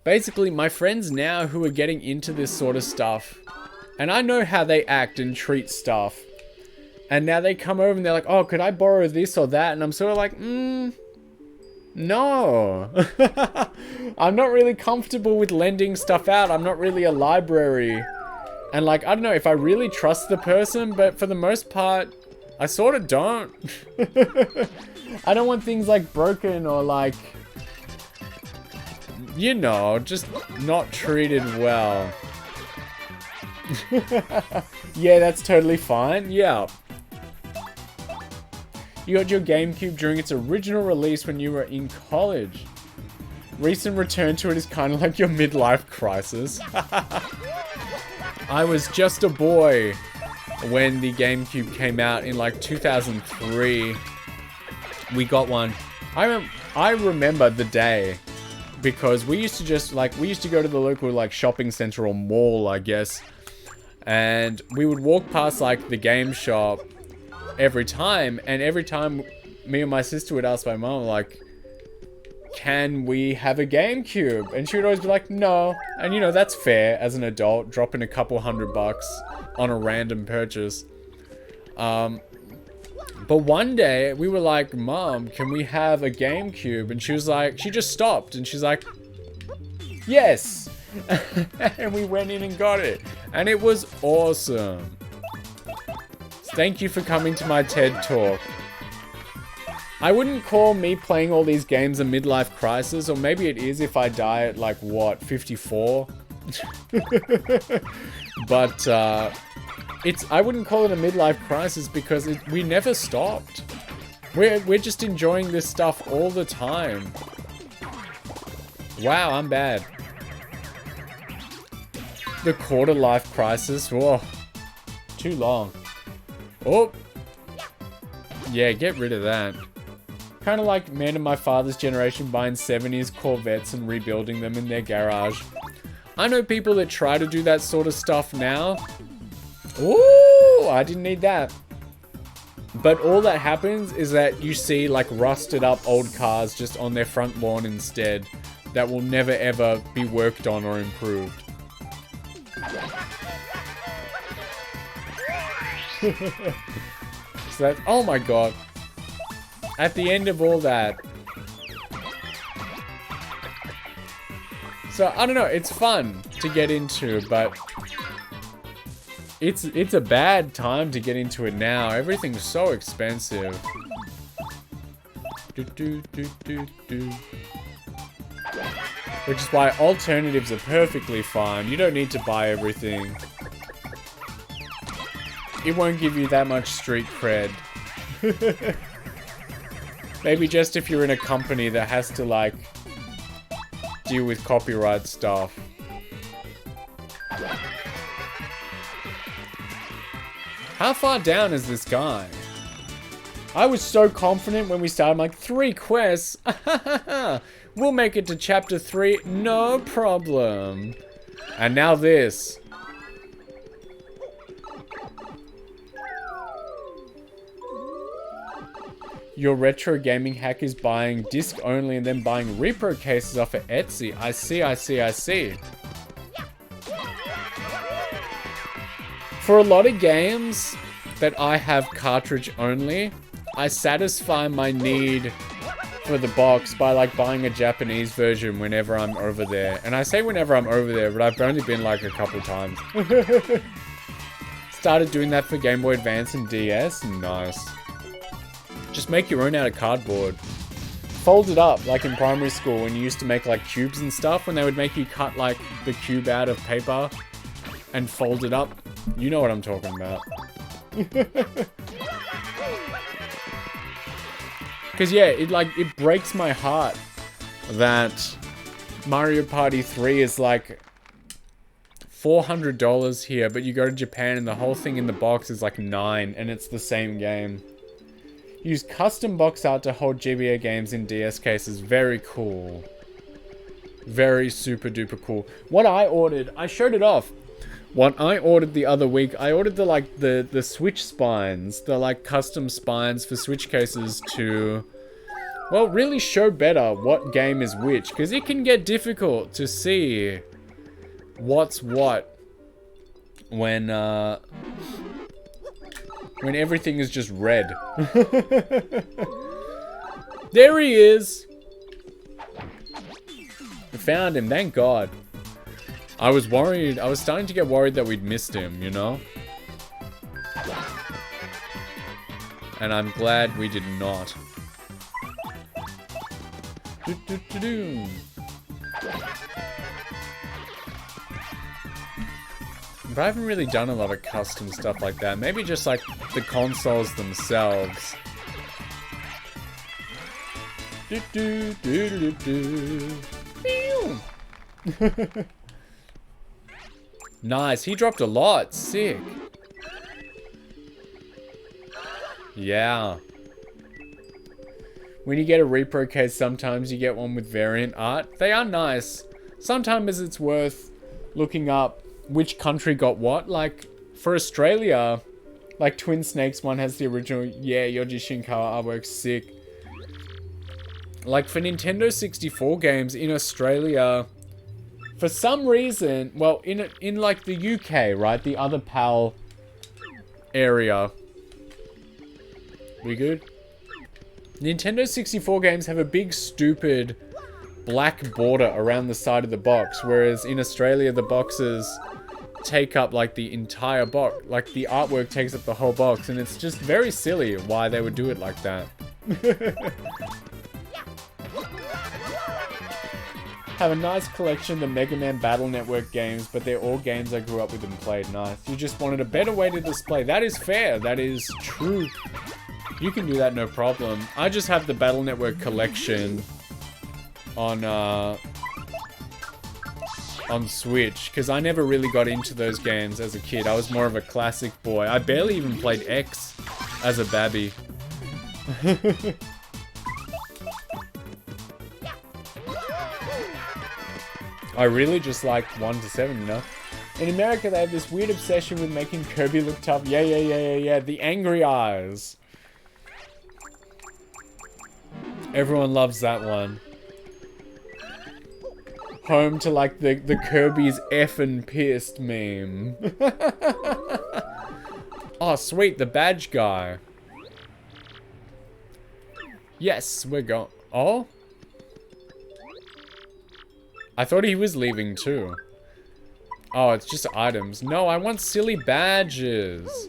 basically, my friends now who are getting into this sort of stuff, and I know how they act and treat stuff, and now they come over and they're like, oh, could I borrow this or that? And I'm sort of like, no. I'm not really comfortable with lending stuff out. I'm not really a library. And, like, I don't know if I really trust the person, but for the most part, I sort of don't. I don't want things, like, broken or, like, you know, just not treated well. Yeah, that's totally fine. Yeah. You got your GameCube during its original release when you were in college. Recent return to it is kind of like your midlife crisis. I was just a boy when the GameCube came out in like 2003. We got one. I remember the day because we used to go to the local like shopping center or mall, I guess. And we would walk past like the game shop every time, and every time me and my sister would ask my mom like, can we have a GameCube? And she would always be like, no. And you know, that's fair as an adult, dropping a couple $100 on a random purchase. But one day we were like, Mom, can we have a GameCube? And she was like, she just stopped and she's like, yes. And we went in and got it. And it was awesome. Thank you for coming to my TED Talk. I wouldn't call me playing all these games a midlife crisis, or maybe it is if I die at like, what, 54? But, I wouldn't call it a midlife crisis because we never stopped. We're just enjoying this stuff all the time. Wow, I'm bad. The quarter life crisis, whoa. Too long. Oh. Yeah, get rid of that. Kind of like man of my father's generation buying 70s Corvettes and rebuilding them in their garage. I know people that try to do that sort of stuff now. Ooh, I didn't need that. But all that happens is that you see like rusted up old cars just on their front lawn instead that will never ever be worked on or improved. So that, oh my god. At the end of all that. So, I don't know, it's fun to get into, but it's a bad time to get into it now. Everything's so expensive. Which is why alternatives are perfectly fine. You don't need to buy everything. It won't give you that much street cred. Maybe just if you're in a company that has to, like, deal with copyright stuff. How far down is this guy? I was so confident when we started. I'm like, 3 quests? We'll make it to chapter 3, no problem. And now this. Your retro gaming hack is buying disc only and then buying repro cases off of Etsy. I see, I see, I see. For a lot of games that I have cartridge only, I satisfy my need for the box by like buying a Japanese version whenever I'm over there. And I say whenever I'm over there, but I've only been like a couple times. Started doing that for Game Boy Advance and DS. Nice. Just make your own out of cardboard. Fold it up, like in primary school when you used to make like cubes and stuff, when they would make you cut like the cube out of paper and fold it up. You know what I'm talking about. Because yeah, it breaks my heart that Mario Party 3 is like $400 here, but you go to Japan and the whole thing in the box is like $9 and it's the same game. Use custom box art to hold GBA games in DS cases. Very cool. Very super duper cool. What I ordered, I showed it off. What I ordered the other week, I ordered the Switch spines, the like custom spines for Switch cases to, well, really show better what game is which, because it can get difficult to see what's what when everything is just red. There he is. We found him, thank God. I was worried. I was starting to get worried that we'd missed him, you know? And I'm glad we did not. But I haven't really done a lot of custom stuff like that. Maybe just like the consoles themselves. Nice, he dropped a lot. Sick. Yeah. When you get a repro case, sometimes you get one with variant art. They are nice. Sometimes it's worth looking up which country got what. Like, for Australia, like Twin Snakes one has the original, yeah, Yoji Shinkawa artwork, sick. Like, for Nintendo 64 games in Australia, for some reason, well, in like the UK, right? The other PAL area. We good? Nintendo 64 games have a big, stupid black border around the side of the box, whereas in Australia, the boxes take up like the entire box. Like the artwork takes up the whole box, and it's just very silly why they would do it like that. Have a nice collection of the Mega Man Battle Network games, but they're all games I grew up with and played. Nice. You just wanted a better way to display. That is fair. That is true. You can do that, no problem. I just have the Battle Network collection on Switch, because I never really got into those games as a kid. I was more of a classic boy. I barely even played X as a babby. I really just like 1 to 7, you know? In America, they have this weird obsession with making Kirby look tough. Yeah. The angry eyes. Everyone loves that one. Home to, like, the Kirby's effing pissed meme. Oh, sweet, the badge guy. Yes, we're going. Oh? I thought he was leaving too. Oh, it's just items. No, I want silly badges.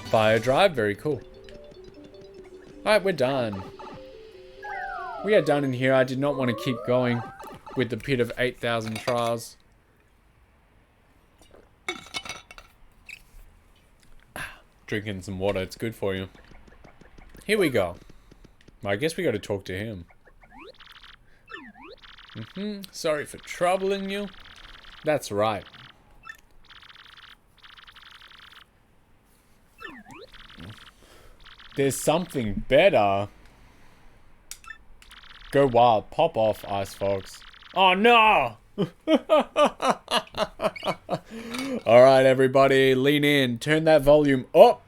Fire drive, very cool. Alright, we're done. We are done in here. I did not want to keep going with the pit of 8,000 trials. Drinking some water, it's good for you. Here we go. I guess we got to talk to him. Sorry for troubling you. That's right. There's something better. Go wild. Pop off, Ice Fox. Oh, no! Alright, everybody. Lean in. Turn that volume up.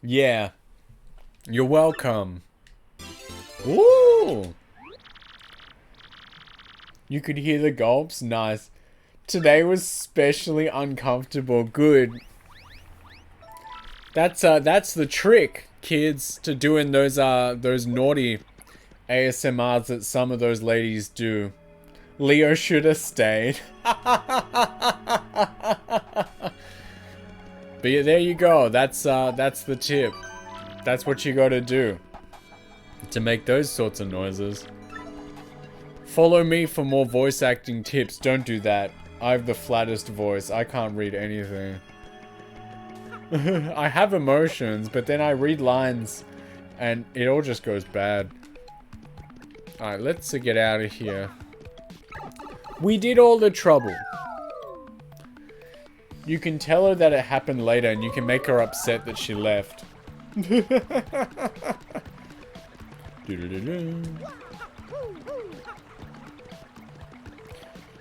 Yeah. You're welcome. Ooh. You could hear the gulps. Nice. Today was especially uncomfortable. Good. That's the trick, kids, to doing those naughty ASMRs that some of those ladies do. Leo should have stayed. But yeah, there you go. That's the tip. That's what you gotta do to make those sorts of noises. Follow me for more voice acting tips. Don't do that. I have the flattest voice. I can't read anything. I have emotions, but then I read lines and it all just goes bad. Alright, let's get out of here. We did all the trouble. You can tell her that it happened later and you can make her upset that she left.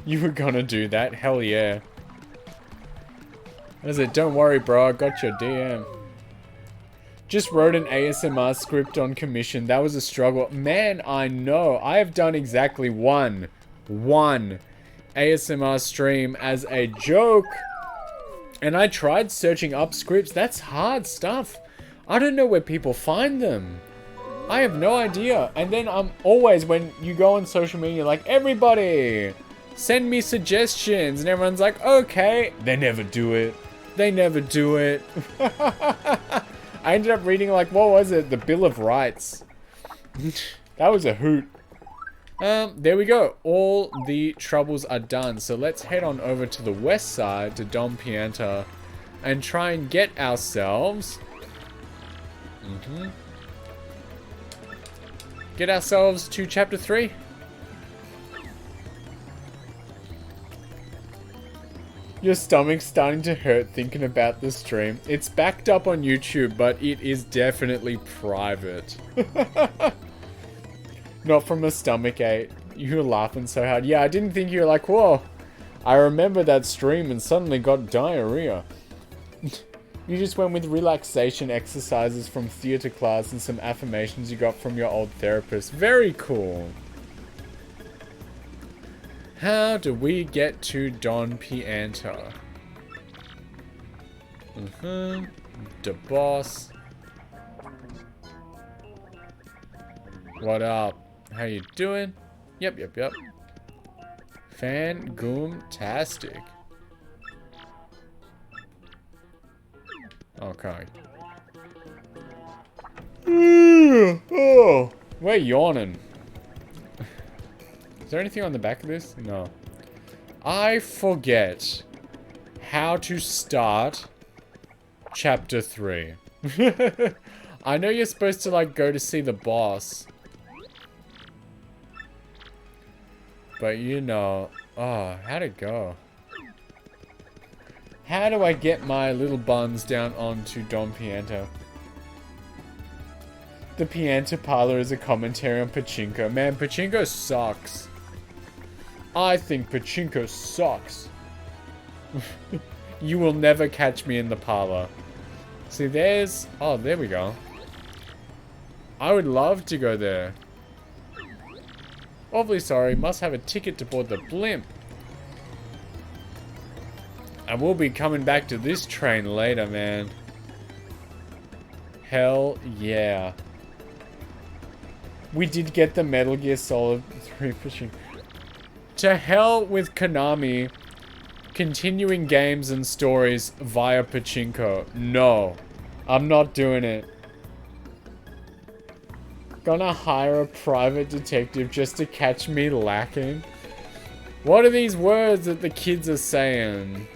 You were gonna do that? Hell yeah. What is it? Don't worry, bro. I got your DM. Just wrote an ASMR script on commission. That was a struggle. Man, I know. I have done exactly one ASMR stream as a joke. And I tried searching up scripts. That's hard stuff. I don't know where people find them. I have no idea. And then I'm always, when you go on social media, like, everybody, send me suggestions. And everyone's like, okay. They never do it. They never do it. I ended up reading, like, what was it? The Bill of Rights. That was a hoot. There we go. All the troubles are done. So let's head on over to the west side to Dom Pianta and try and get ourselves... Get ourselves to chapter 3. Your stomach's starting to hurt thinking about the stream. It's backed up on YouTube, but it is definitely private. Not from a stomach ache. You were laughing so hard. Yeah, I didn't think you were like, whoa. I remember that stream and suddenly got diarrhea. You just went with relaxation exercises from theater class and some affirmations you got from your old therapist. Very cool. How do we get to Don Pianta? The boss. What up? How you doing? Yep. Fangoom-tastic. Okay. Oh, we're yawning. Is there anything on the back of this? No. I forget how to start chapter 3. I know you're supposed to, like, go to see the boss. But, you know... Oh, how'd it go? How do I get my little buns down onto Don Pianto? The Pianto Parlor is a commentary on pachinko. Man, pachinko sucks. I think pachinko sucks. You will never catch me in the parlor. See, there's... Oh, there we go. I would love to go there. Awfully sorry, must have a ticket to board the blimp. I will be coming back to this train later, man. Hell yeah. We did get the Metal Gear Solid 3 pushing. To hell with Konami continuing games and stories via pachinko. No. I'm not doing it. Gonna hire a private detective just to catch me lacking? What are these words that the kids are saying?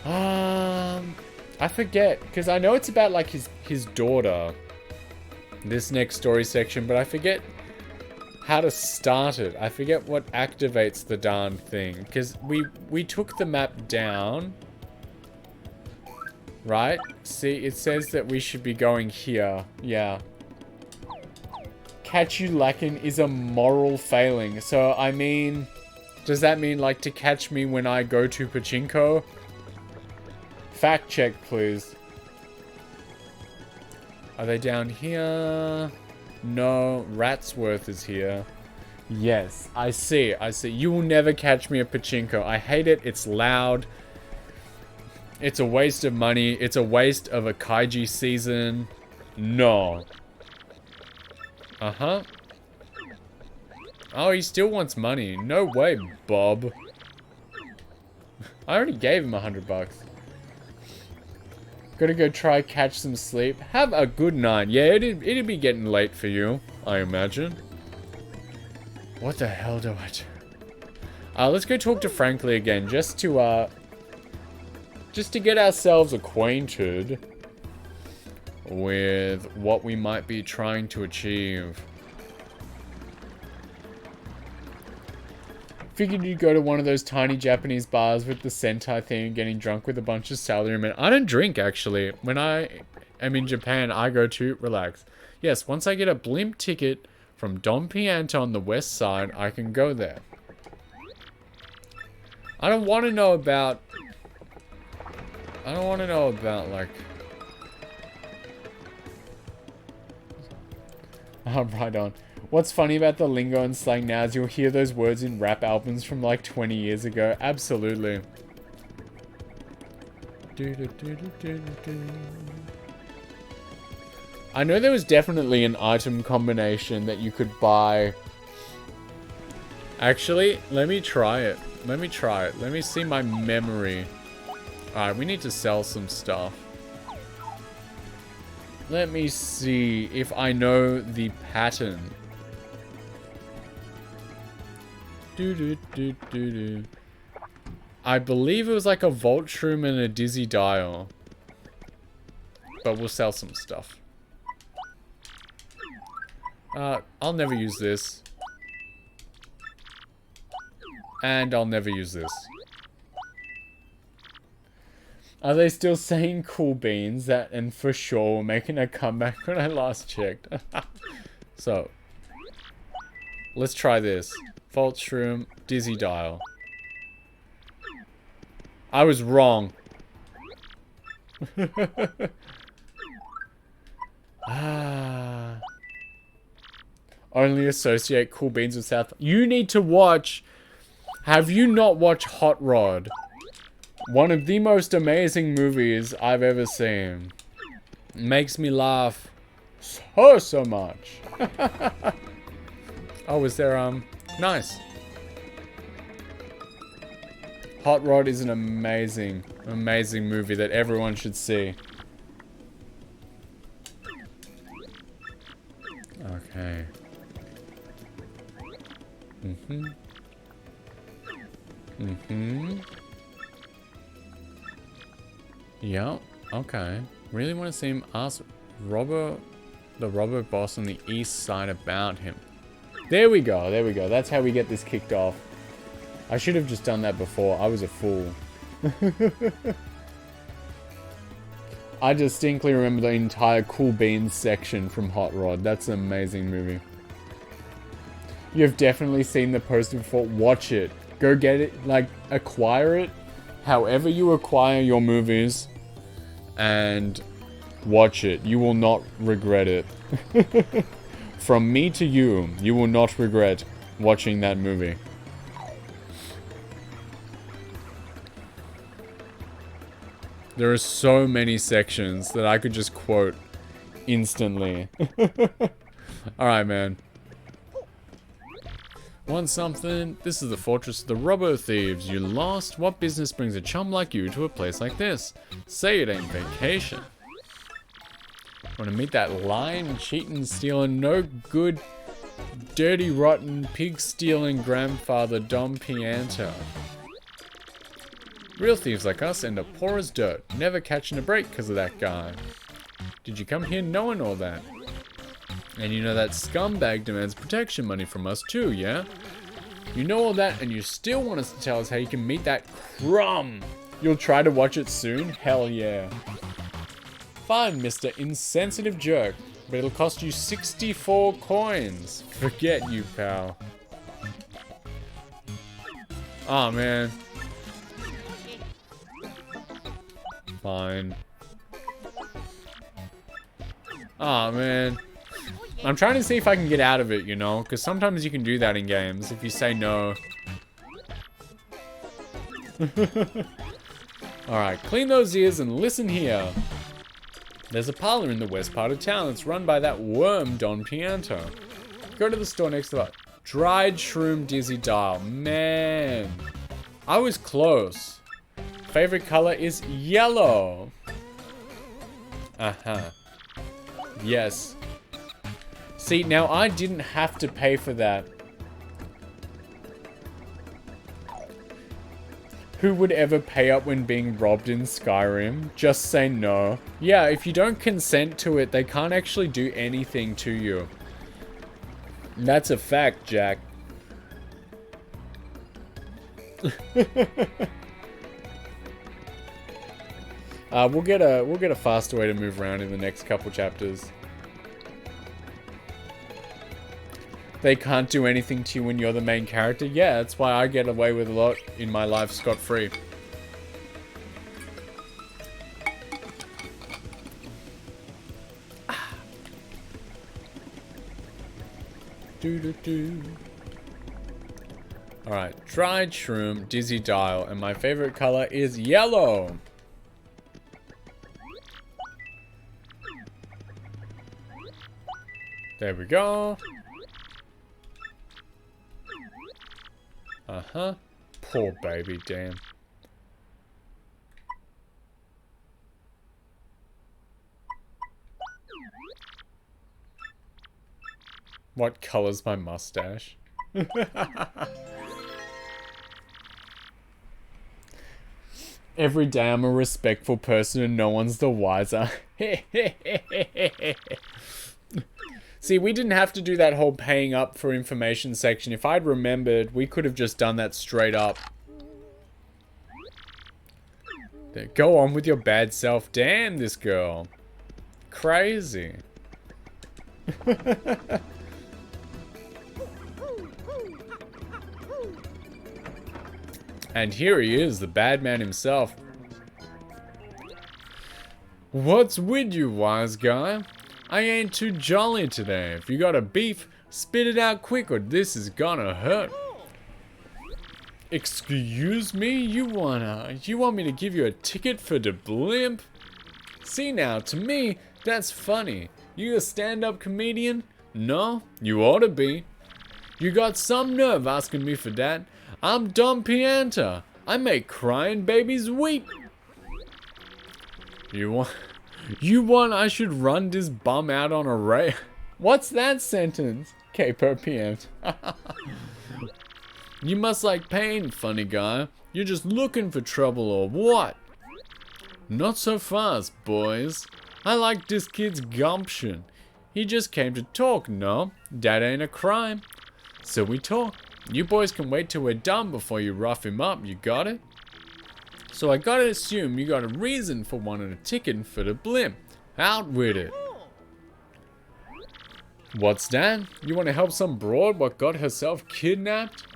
I forget, because I know it's about like his daughter, this next story section, but I forget how to start it. I forget what activates the darn thing, because we took the map down, right? See, it says that we should be going here. Yeah. Catch you lacking is a moral failing. So, I mean, does that mean like to catch me when I go to pachinko? Fact check, please. Are they down here? No, Ratsworth is here. Yes, I see. You will never catch me at pachinko. I hate it. It's loud. It's a waste of money. It's a waste of a kaiji season. No. Uh-huh. Oh, he still wants money. No way, Bob. I already gave him $100. Gotta go try catch some sleep. Have a good night. Yeah, it'd be getting late for you, I imagine. What the hell do I do? Let's go talk to Frankly again, just to get ourselves acquainted with what we might be trying to achieve. Figured you'd go to one of those tiny Japanese bars with the Sentai thing and getting drunk with a bunch of salarymen. I don't drink, actually. When I am in Japan, I go to relax. Yes, once I get a blimp ticket from Don Pianto on the west side, I can go there. I don't want to know about, like... right on. What's funny about the lingo and slang now is you'll hear those words in rap albums from like 20 years ago. Absolutely. I know there was definitely an item combination that you could buy. Actually, let me try it. Let me see my memory. Alright, we need to sell some stuff. Let me see if I know the pattern. I believe it was like a Volt Shroom and a Dizzy Dial. But we'll sell some stuff. I'll never use this. And I'll never use this. Are they still saying cool beans? That and for sure were making a comeback when I last checked. So, let's try this. Volt Shroom, Dizzy Dial. I was wrong. Only associate cool beans with South. You need to watch. Have you not watched Hot Rod? One of the most amazing movies I've ever seen. Makes me laugh So much. Oh, is there, nice. Hot Rod is an amazing, amazing movie that everyone should see. Okay. Yep, okay. Really want to see him ask the robber boss on the east side about him. There we go, there we go. That's how we get this kicked off. I should have just done that before. I was a fool. I distinctly remember the entire Cool Beans section from Hot Rod. That's an amazing movie. You've definitely seen the poster before. Watch it. Go get it. Like, acquire it. However you acquire your movies. And watch it. You will not regret it. From me to you, you will not regret watching that movie. There are so many sections that I could just quote instantly. Alright, man. Want something? This is the fortress of the Robo Thieves. You lost? What business brings a chum like you to a place like this? Say it ain't vacation. Want to meet that lying, cheating, stealing, no good, dirty, rotten, pig-stealing grandfather Dom Pianto. Real thieves like us end up poor as dirt, never catching a break because of that guy. Did you come here knowing all that? And you know that scumbag demands protection money from us too, yeah? You know all that and you still want us to tell us how you can meet that crumb. You'll try to watch it soon? Hell yeah. Fine, Mr. Insensitive Jerk, but it'll cost you 64 coins. Forget you, pal. Aw, man. Fine. Aw, man. I'm trying to see if I can get out of it, you know? Because sometimes you can do that in games, if you say no. Alright, clean those ears and listen here. There's a parlor in the west part of town that's run by that worm Don Pianto. Go to the store next to that dried shroom dizzy dial. Man. I was close. Favorite color is yellow. Uh-huh. Yes. See, now I didn't have to pay for that. Who would ever pay up when being robbed in Skyrim? Just say no. Yeah, if you don't consent to it, they can't actually do anything to you. That's a fact, Jack. We'll get a faster way to move around in the next couple chapters. They can't do anything to you when you're the main character. Yeah, that's why I get away with a lot in my life scot-free. Alright, dried shroom, dizzy dial, and my favorite color is yellow. There we go. Uh-huh. Poor baby, damn. What color's my mustache? Every day I'm a respectful person and no one's the wiser. See, we didn't have to do that whole paying up for information section. If I'd remembered, we could have just done that straight up. There, go on with your bad self. Damn, this girl. Crazy. And here he is, the bad man himself. What's with you, wise guy? I ain't too jolly today. If you got a beef, spit it out quick or this is gonna hurt. Excuse me? You want me to give you a ticket for the blimp? See now, to me, that's funny. You a stand-up comedian? No, you ought to be. You got some nerve asking me for that. I'm Dom Pianta. I make crying babies weep. You want I should run this bum out on a rail? What's that sentence? Capo Pianta. You must like pain, funny guy. You're just looking for trouble or what? Not so fast, boys. I like this kid's gumption. He just came to talk, no? That ain't a crime. So we talk. You boys can wait till we're done before you rough him up, you got it? So I gotta assume you got a reason for wanting a ticket for the blimp. Out with it. What's that? You want to help some broad what got herself kidnapped?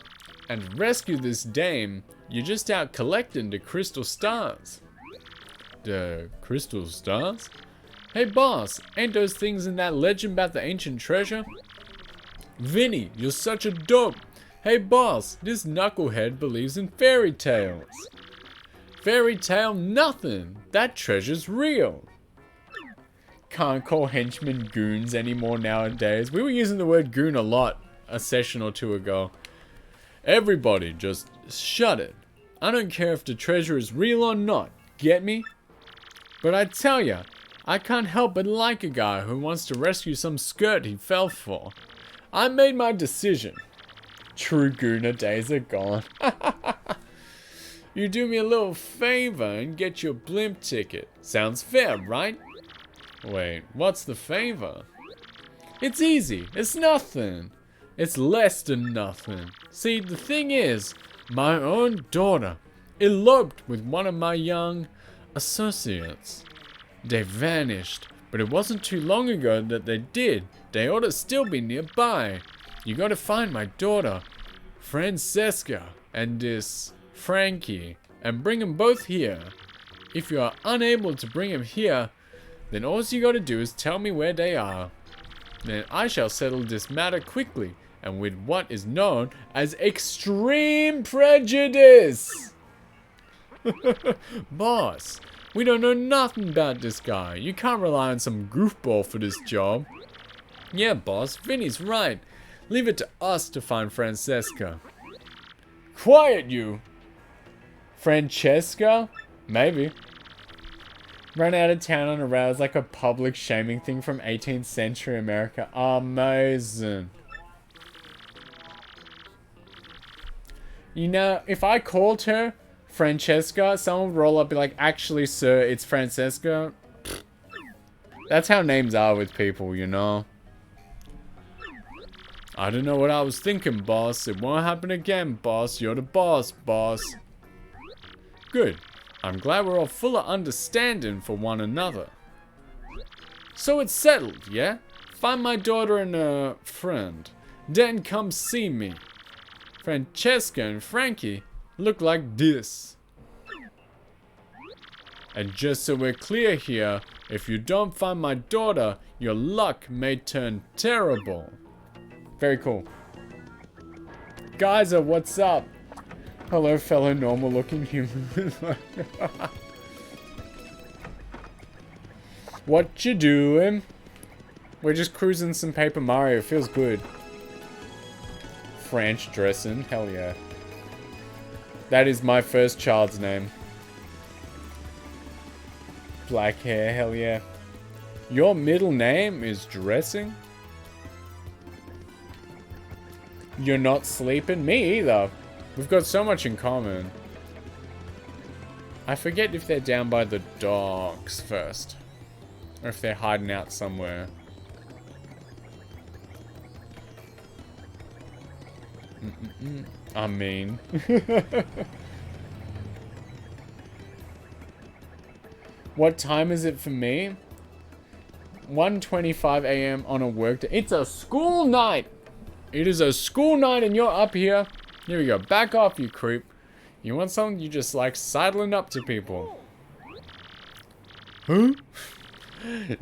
And rescue this dame? You're just out collecting the crystal stars. The crystal stars? Hey boss, ain't those things in that legend about the ancient treasure? Vinny, you're such a dope. Hey boss, this knucklehead believes in fairy tales. Fairy tale nothing. That treasure's real. Can't call henchmen goons anymore nowadays. We were using the word goon a lot a session or two ago. Everybody just shut it. I don't care if the treasure is real or not. Get me? But I tell ya, I can't help but like a guy who wants to rescue some skirt he fell for. I made my decision. True gooner days are gone. You do me a little favor and get your blimp ticket. Sounds fair, right? Wait, what's the favor? It's easy. It's nothing. It's less than nothing. See, the thing is, my own daughter eloped with one of my young associates. They vanished, but it wasn't too long ago that they did. They ought to still be nearby. You gotta find my daughter, Francesca, and this Frankie, and bring them both here. If you are unable to bring them here, then all you gotta do is tell me where they are. Then I shall settle this matter quickly, and with what is known as extreme prejudice. Boss, we don't know nothing about this guy. You can't rely on some goofball for this job. Yeah, boss, Vinny's right. Leave it to us to find Francesca. Quiet, you! Francesca? Maybe. Run out of town on a rail is like a public shaming thing from 18th century America. Amazing. You know, if I called her Francesca, someone would roll up and be like, actually, sir, it's Francesca. That's how names are with people, you know? I don't know what I was thinking, boss. It won't happen again, boss. You're the boss, boss. Good. I'm glad we're all full of understanding for one another. So it's settled, yeah? Find my daughter and a friend. Then come see me. Francesca and Frankie look like this. And just so we're clear here, if you don't find my daughter, your luck may turn terrible. Very cool. Geyser, what's up? Hello, fellow normal-looking humans. What you doing? We're just cruising some Paper Mario. Feels good. French dressing. Hell yeah. That is my first child's name. Black hair. Hell yeah. Your middle name is Dressing? You're not sleeping? Me either. We've got so much in common. I forget if they're down by the docks first. Or if they're hiding out somewhere. I mean. What time is it for me? 1:25 a.m. on a work day. It's a school night! It is a school night and you're up here. Here we go. Back off, you creep. You want something? You just like sidling up to people. Huh?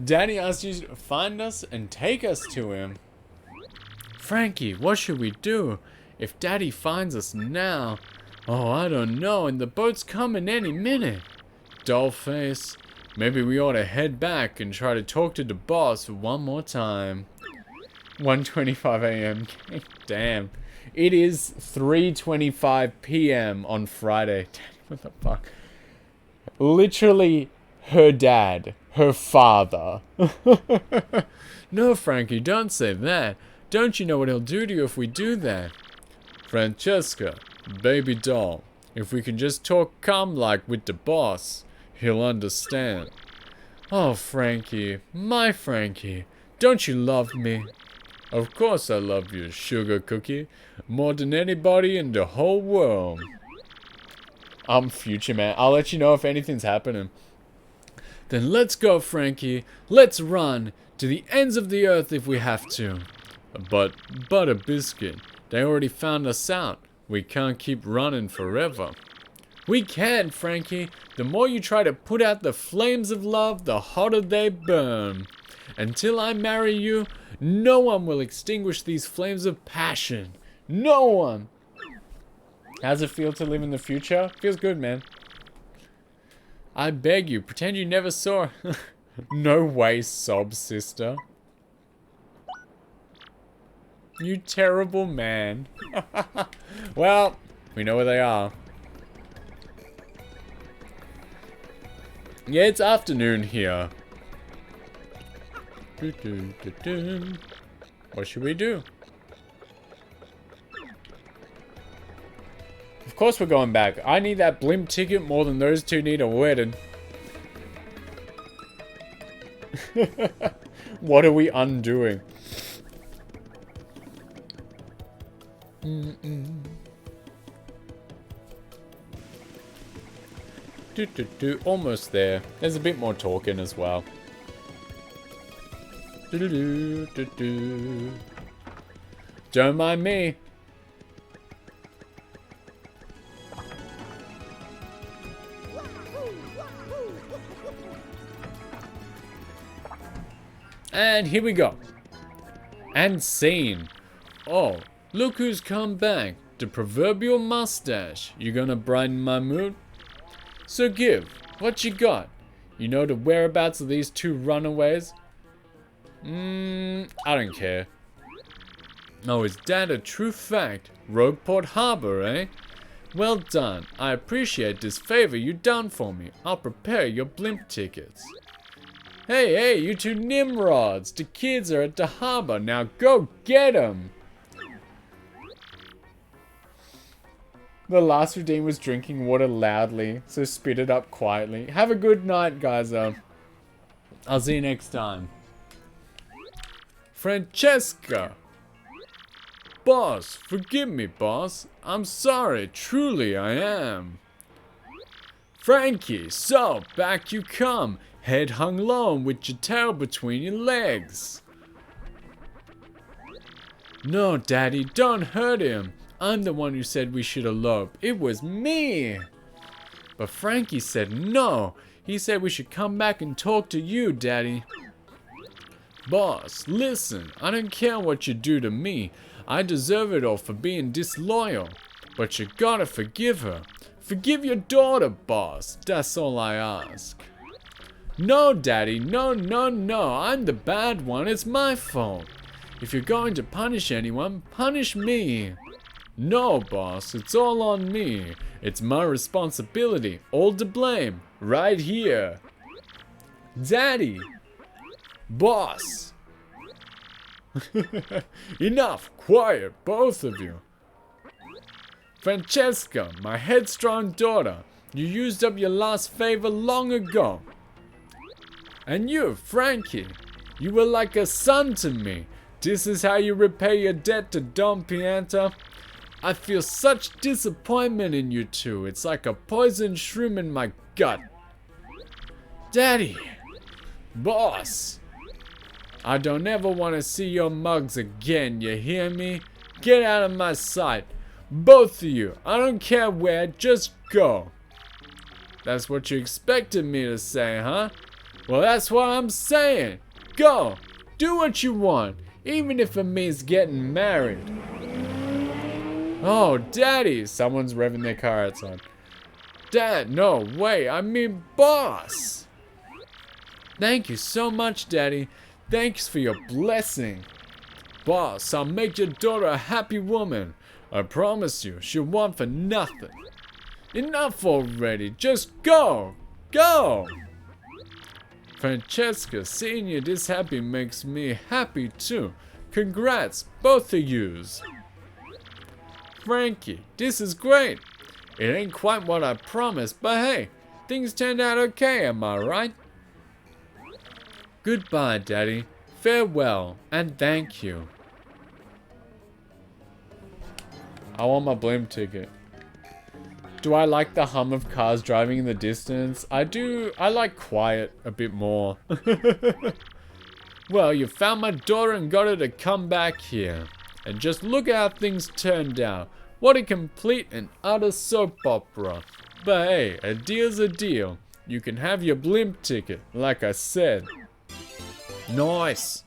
Daddy asked you to find us and take us to him. Frankie, what should we do? If Daddy finds us now... Oh, I don't know. And the boat's coming any minute. Dollface. Maybe we ought to head back and try to talk to the boss one more time. 1:25 a.m. Damn. It is 3:25 p.m. on Friday. What the fuck? Literally, her dad. Her father. No, Frankie, don't say that. Don't you know what he'll do to you if we do that? Francesca, baby doll, if we can just talk calm like with the boss, he'll understand. Oh, Frankie, my Frankie, don't you love me? Of course I love you, sugar cookie, more than anybody in the whole world. I'm future man. I'll let you know if anything's happening. Then let's go, Frankie. Let's run to the ends of the earth if we have to. But, Butter Biscuit, they already found us out. We can't keep running forever. We can, Frankie. The more you try to put out the flames of love, the hotter they burn. Until I marry you, no one will extinguish these flames of passion. No one. How's it feel to live in the future? Feels good, man. I beg you, pretend you never saw. No way, sob sister. You terrible man. Well, we know where they are. Yeah, it's afternoon here. What should we do? Of course we're going back. I need that blimp ticket more than those two need a wedding. What are we undoing? Almost there. There's a bit more talking as well. Don't mind me. And here we go. And scene. Oh, look who's come back. The proverbial mustache. You gonna brighten my mood? So give, what you got? You know the whereabouts of these two runaways? I don't care. Oh, is that a true fact? Rogueport Harbor, eh? Well done. I appreciate this favor you done for me. I'll prepare your blimp tickets. Hey, you two nimrods. The kids are at the harbor. Now go get them. The last redeemed was drinking water loudly, so spit it up quietly. Have a good night, guys. I'll see you next time. Francesca. Boss, forgive me, boss. I'm sorry, truly I am. Frankie, so back you come. Head hung low and with your tail between your legs. No, Daddy, don't hurt him. I'm the one who said we should elope. It was me. But Frankie said no. He said we should come back and talk to you, Daddy. Boss, listen. I don't care what you do to me. I deserve it all for being disloyal. But you gotta forgive her. Forgive your daughter, boss. That's all I ask. No, Daddy. No. I'm the bad one. It's my fault. If you're going to punish anyone, punish me. No, boss. It's all on me. It's my responsibility. All to blame. Right here. Daddy. Boss. Enough. Quiet, both of you. Francesca, my headstrong daughter. You used up your last favor long ago. And you, Frankie, you were like a son to me. This is how you repay your debt to Don Pianta. I feel such disappointment in you two. It's like a poison shroom in my gut. Daddy. Boss. I don't ever want to see your mugs again, you hear me? Get out of my sight. Both of you. I don't care where, just go. That's what you expected me to say, huh? Well, that's what I'm saying. Go. Do what you want, even if it means getting married. Oh, Daddy. Someone's revving their car outside. Dad, no, wait. I mean, boss. Thank you so much, Daddy. Thanks for your blessing. Boss, I'll make your daughter a happy woman. I promise you, she'll want for nothing. Enough already. Just go. Go. Francesca, seeing you this happy makes me happy too. Congrats, both of yous. Frankie, this is great. It ain't quite what I promised, but hey, things turned out okay, am I right? Goodbye, Daddy. Farewell, and thank you. I want my blimp ticket. Do I like the hum of cars driving in the distance? I do. I like quiet a bit more. Well, you found my daughter and got her to come back here. And just look how things turned out. What a complete and utter soap opera. But hey, a deal's a deal. You can have your blimp ticket, like I said. Nice.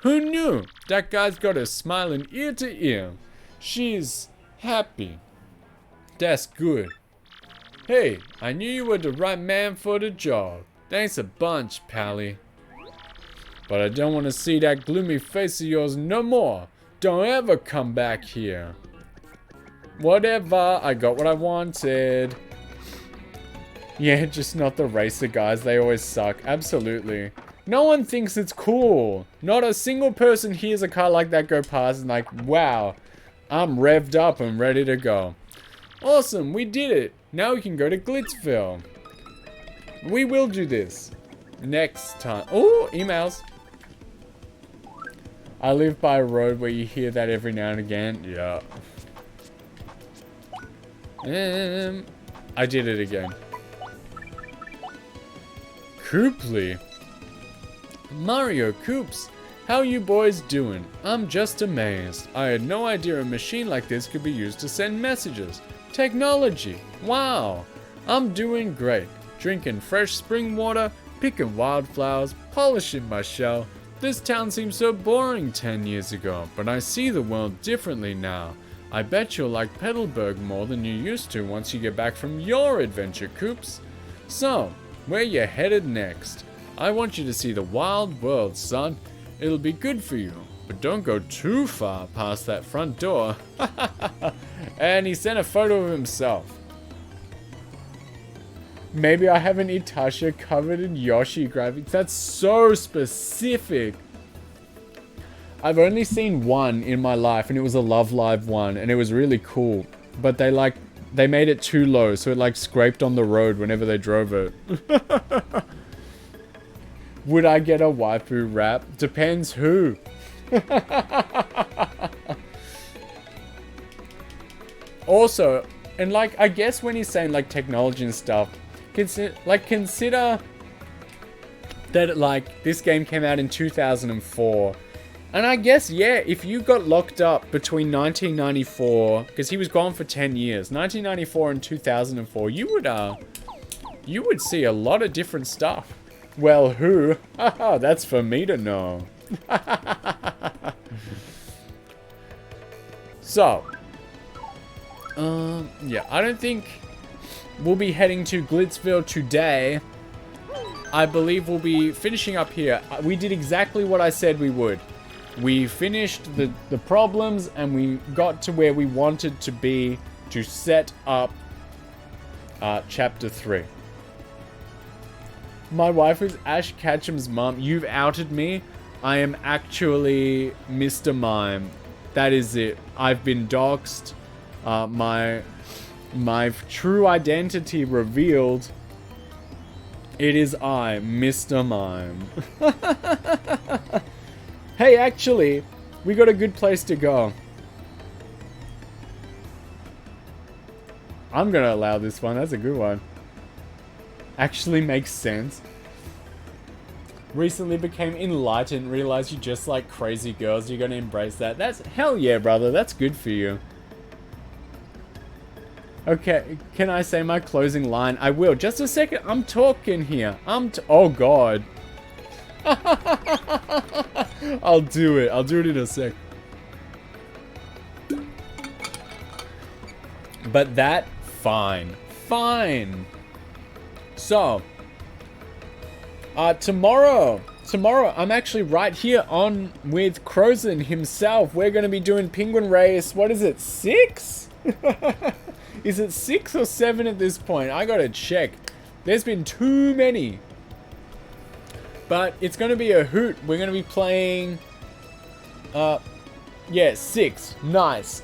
Who knew? That guy's got her smiling ear to ear. She's happy. That's good. Hey, I knew you were the right man for the job. Thanks a bunch, Pally. But I don't want to see that gloomy face of yours no more. Don't ever come back here. Whatever, I got what I wanted. Yeah, just not the racer guys, they always suck. Absolutely. No one thinks it's cool. Not a single person hears a car like that go past and like, wow, I'm revved up and ready to go. Awesome, we did it. Now we can go to Glitzville. We will do this. Next time. Oh, emails. I live by a road where you hear that every now and again. Yeah. I did it again. Cooply. Mario Coops. How you boys doing? I'm just amazed. I had no idea a machine like this could be used to send messages. Technology. Wow. I'm doing great. Drinking fresh spring water, picking wildflowers, polishing my shell. This town seemed so boring 10 years ago, but I see the world differently now. I bet you'll like Petalburg more than you used to once you get back from your adventure, Coops. So, where you headed next? I want you to see the wild world, son. It'll be good for you, but don't go too far past that front door. And he sent a photo of himself. Maybe I have an Itasha covered in Yoshi graphics. That's so specific. I've only seen one in my life, and it was a Love Live one, and it was really cool. But they made it too low, so it like scraped on the road whenever they drove it. Would I get a waifu rap? Depends who. Also, and like, I guess when he's saying like technology and stuff, consider that like this game came out in 2004. And I guess, yeah, if you got locked up between 1994, because he was gone for 10 years, 1994 and 2004, you would see a lot of different stuff. Well, who? Haha, that's for me to know. So, yeah, I don't think we'll be heading to Glitzville today. I believe we'll be finishing up here. We did exactly what I said we would. We finished the problems and we got to where we wanted to be to set up chapter 3. My wife is Ash Ketchum's mum. You've outed me. I am actually Mr. Mime. That is it. I've been doxxed. My true identity revealed. It is I, Mr. Mime. Hey, actually, we got a good place to go. I'm gonna allow this one. That's a good one. Actually makes sense. Recently became enlightened, realized you just like crazy girls. You're gonna embrace that. That's hell yeah, brother. That's good for you. Okay, can I say my closing line? I will. Just a second. I'm talking here. Oh god. I'll do it. I'll do it in a sec. But that, fine. Fine. So, Tomorrow, I'm actually right here on with Crozen himself. We're going to be doing Penguin Race. What is it, 6? Is it 6 or 7 at this point? I gotta check. There's been too many. But it's going to be a hoot. We're going to be playing... yeah, 6. Nice.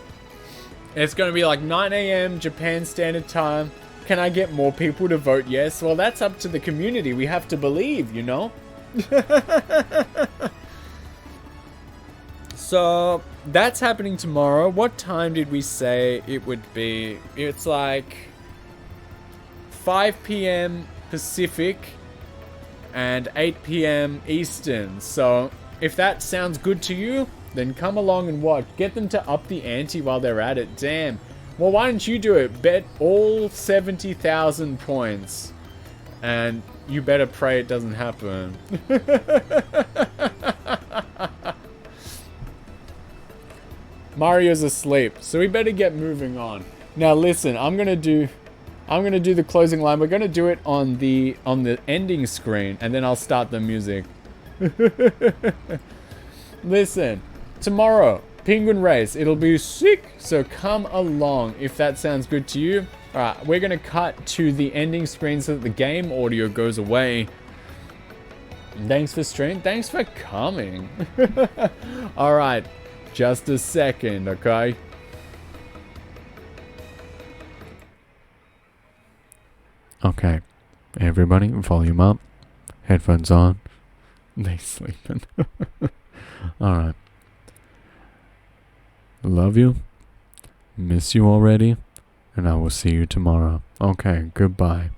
It's going to be like 9 a.m. Japan Standard Time. Can I get more people to vote yes? Well, that's up to the community. We have to believe, you know? So, that's happening tomorrow. What time did we say it would be? It's like 5 p.m. Pacific and 8 p.m. Eastern. So, if that sounds good to you, then come along and watch. Get them to up the ante while they're at it. Damn. Well, why don't you do it? Bet all 70,000 points. And you better pray it doesn't happen. Mario's asleep, so we better get moving on. Now listen, I'm gonna do the closing line. We're gonna do it on the ending screen, and then I'll start the music. Listen, tomorrow, Penguin Race. It'll be sick, so come along if that sounds good to you. Alright, we're gonna cut to the ending screen so that the game audio goes away. Thanks for streaming. Thanks for coming. Alright, just a second, okay? Okay, everybody, volume up, headphones on. They sleeping. Alright. Love you. Miss you already. And I will see you tomorrow. Okay, goodbye.